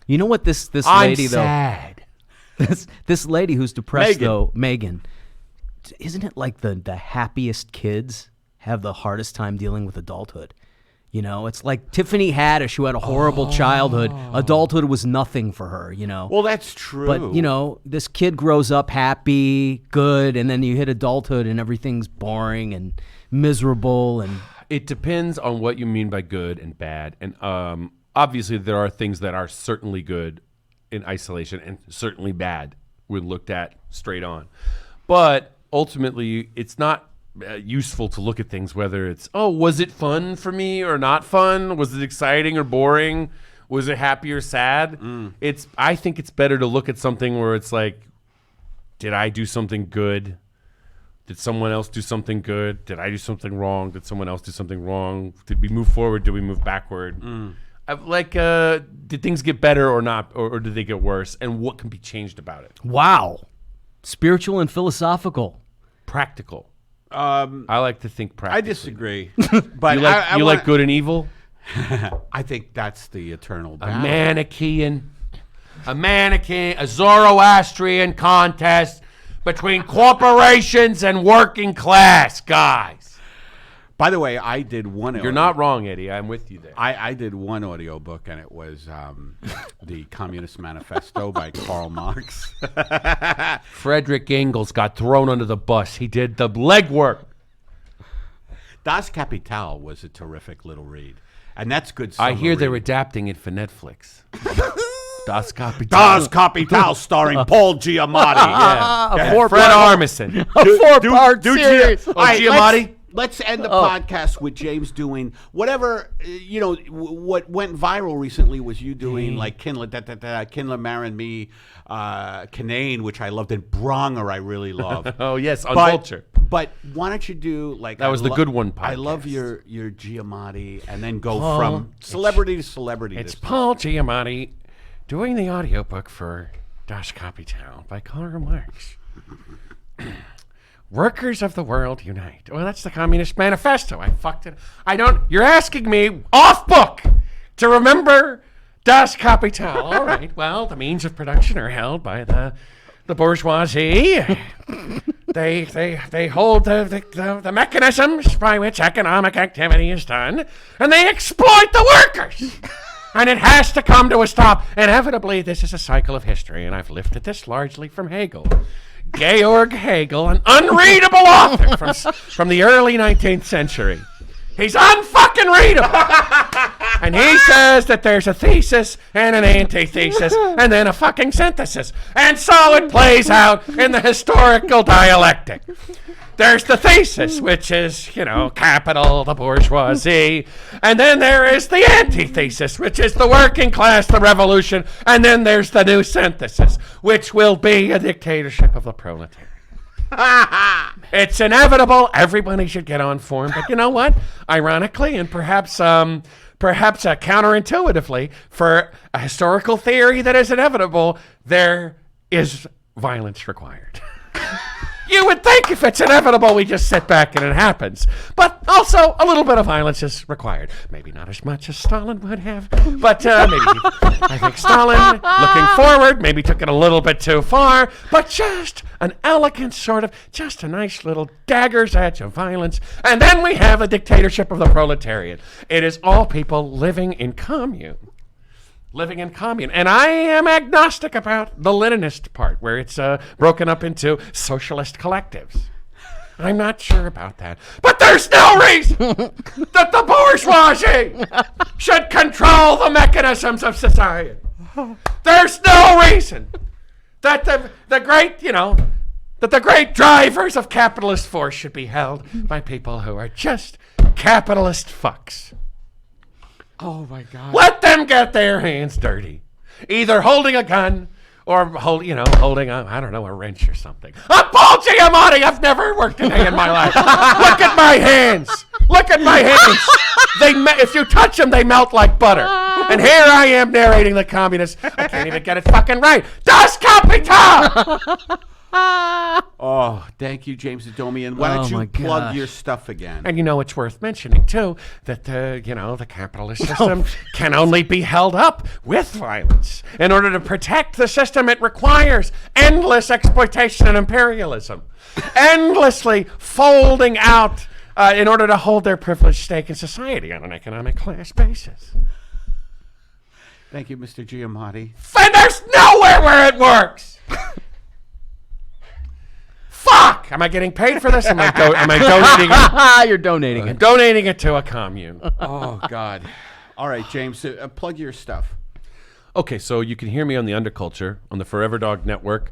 You know what this I'm lady sad. though, this lady who's depressed Megan. though, Megan, isn't it like the happiest kids have the hardest time dealing with adulthood? You know, it's like Tiffany Haddish, who had a horrible childhood. Adulthood was nothing for her, you know. Well, that's true. But, you know, this kid grows up happy, good, and then you hit adulthood and everything's boring and miserable. And It depends on what you mean by good and bad. And obviously there are things that are certainly good in isolation and certainly bad when looked at straight on. But ultimately, it's not useful to look at things whether it's, was it fun for me or not fun? Was it exciting or boring? Was it happy or sad? I think it's better to look at something where it's like, did I do something good? Did someone else do something good? Did I do something wrong? Did someone else do something wrong? Did we move forward? Did we move backward? Did things get better or not? Or did they get worse? And what can be changed about it? wow, spiritual and philosophical. Practical. I like to think practically. I disagree. But You like good and evil? I think that's the eternal A battle. Manichaean, a Zoroastrian contest between corporations and working class guys. By the way, I did one. You're not wrong, Eddie. I'm with you there. I did one audiobook, and it was the Communist Manifesto by Karl Marx. Frederick Engels got thrown under the bus. He did the legwork. Das Kapital was a terrific little read, and that's good. I hear they're summary. adapting it for Netflix. Das Kapital. Das Kapital, starring Paul Giamatti. Yeah. Fred Armisen. A four-part series. All right, Giamatti? Let's end the podcast with James doing whatever, what went viral recently was you doing like Kindler marrying me, Canaan, which I loved, and Bronger I really love. Oh, yes, on But- Vulture. But why don't you do like That was the good one I love podcast. your Giamatti, and then go from celebrity to celebrity. It's this Paul Giamatti doing the audiobook for Das Kapital by Karl Marx. Workers of the world unite. Well, that's the Communist Manifesto. I fucked it. You're asking me off book to remember Das Kapital. All right. Well, the means of production are held by the bourgeoisie. They hold the mechanisms by which economic activity is done, and they exploit the workers. And it has to come to a stop. Inevitably, this is a cycle of history, and I've lifted this largely from Hegel. Georg Hegel, an unreadable author from the early 19th century. He's unfucking readable. And he says that there's a thesis and an antithesis and then a fucking synthesis. And so it plays out in the historical dialectic. There's the thesis, which is, capital, the bourgeoisie. And then there is the antithesis, which is the working class, the revolution. And then there's the new synthesis, which will be a dictatorship of the proletariat. It's inevitable. Everybody should get on form. But you know what? Ironically, and perhaps counterintuitively, for a historical theory that is inevitable, there is violence required. You would think if it's inevitable, we just sit back and it happens. But also, a little bit of violence is required. Maybe not as much as Stalin would have, but maybe. I think Stalin, looking forward, maybe took it a little bit too far, but just an elegant sort of, just a nice little dagger's edge of violence. And then we have a dictatorship of the proletariat. It is all people living in commune. And I am agnostic about the Leninist part, where it's broken up into socialist collectives. I'm not sure about that. But there's no reason that the bourgeoisie should control the mechanisms of society. There's no reason that the great drivers of capitalist force should be held by people who are just capitalist fucks. Oh my God! Let them get their hands dirty, either holding a gun or holding a wrench or something. I'm Paul Giamatti. I've never worked a day in my life. Look at my hands. If you touch them, they melt like butter. And here I am narrating the communists. I can't even get it fucking right. Das Kapital. Oh, thank you, James Adomian. Why don't you plug your stuff again? And it's worth mentioning too that the capitalist system can only be held up with violence. In order to protect the system, it requires endless exploitation and imperialism, endlessly folding out in order to hold their privileged stake in society on an economic class basis. Thank you, Mr. Giamatti. And there's nowhere where it works. Fuck! Am I getting paid for this? Am I donating it? You're donating it. I'm donating it to a commune. Oh, God. All right, James, plug your stuff. Okay, so you can hear me on the Underculture on the Forever Dog Network.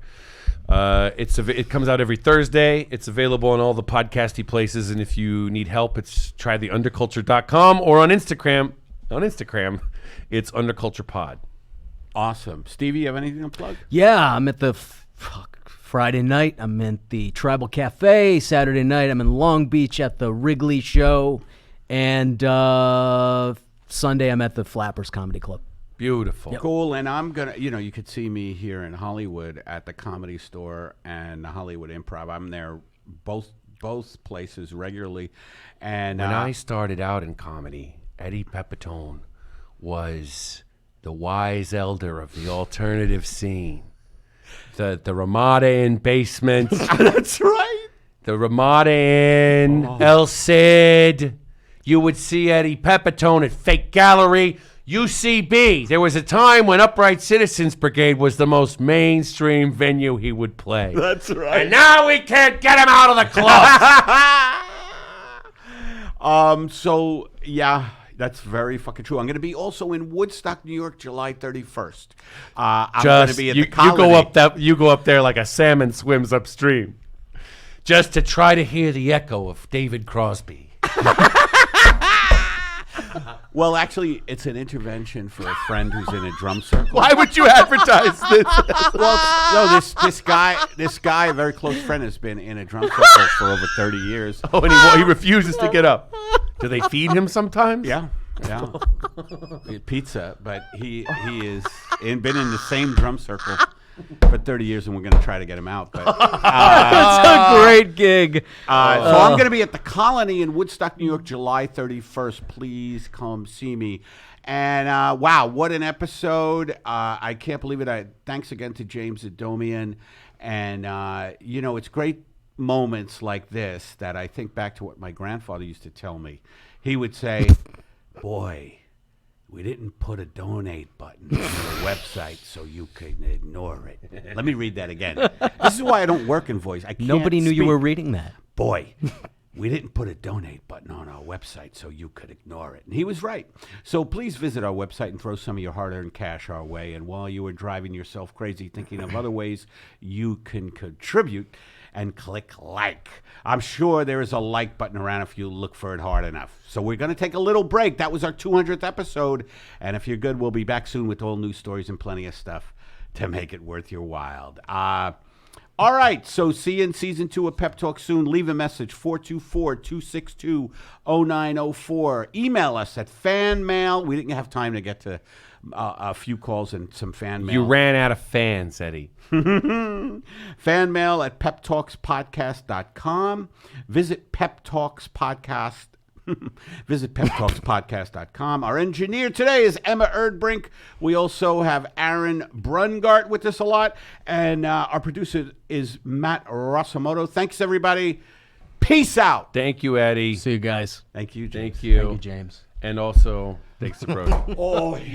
It comes out every Thursday. It's available on all the podcasty places, and if you need help, it's trytheunderculture.com or on Instagram. On Instagram, it's UnderculturePod. Awesome. Stevie, you have anything to plug? Yeah, I'm at the Friday night, I'm at the Tribal Cafe. Saturday night, I'm in Long Beach at the Wrigley Show. And Sunday, I'm at the Flappers Comedy Club. Beautiful. Yep. Cool. And I'm going to, you could see me here in Hollywood at the Comedy Store and the Hollywood Improv. I'm there both places regularly. And when I started out in comedy, Eddie Pepitone was the wise elder of the alternative scene. The Ramada Inn basement. That's right. The Ramada Inn, El Cid. You would see Eddie Pepitone at Fake Gallery, UCB. There was a time when Upright Citizens Brigade was the most mainstream venue he would play. That's right. And now we can't get him out of the club. So, yeah. That's very fucking true. I'm going to be also in Woodstock, New York, July 31st. I'm going to be at the Colony. You go up there like a salmon swims upstream, just to try to hear the echo of David Crosby. Well, actually, it's an intervention for a friend who's in a drum circle. Why would you advertise this? Well, no, this guy, a very close friend, has been in a drum circle for over 30 years. Oh, and he refuses to get up. Do they feed him sometimes? Yeah. Pizza, but he is been in the same drum circle for 30 years, and we're going to try to get him out. But That's a great gig. So I'm going to be at the Colony in Woodstock, New York, July 31st. Please come see me. And wow, what an episode. I can't believe it. Thanks again to James Adomian. And, it's great moments like this that I think back to what my grandfather used to tell me. He would say, boy, we didn't put a donate button on the website so you could ignore it. Let me read that again. This is why I don't work in voice. Nobody knew you were reading that. Boy, we didn't put a donate button on our website so you could ignore it. And he was right. So please visit our website and throw some of your hard-earned cash our way. And while you were driving yourself crazy thinking of other ways you can contribute, and click like. I'm sure there is a like button around if you look for it hard enough. So we're going to take a little break. That was our 200th episode. And if you're good, we'll be back soon with all new stories and plenty of stuff to make it worth your while. All right, so see you in season 2 of Pep Talk soon. Leave a message, 424-262-0904. Email us at fanmail. We didn't have time to get to a few calls and some fan mail. You ran out of fans, Eddie. Fan mail at peptalkspodcast.com. Visit PepTalksPodcast. Visit PepTalksPodcast.com. Our engineer today is Emma Erdbrink. We also have Aaron Brungart with us a lot. And our producer is Matt Rosamoto. Thanks, everybody. Peace out. Thank you, Eddie. See you guys. Thank you, James. Thank you. Thank you, James. And also, thanks to Brody. Oh,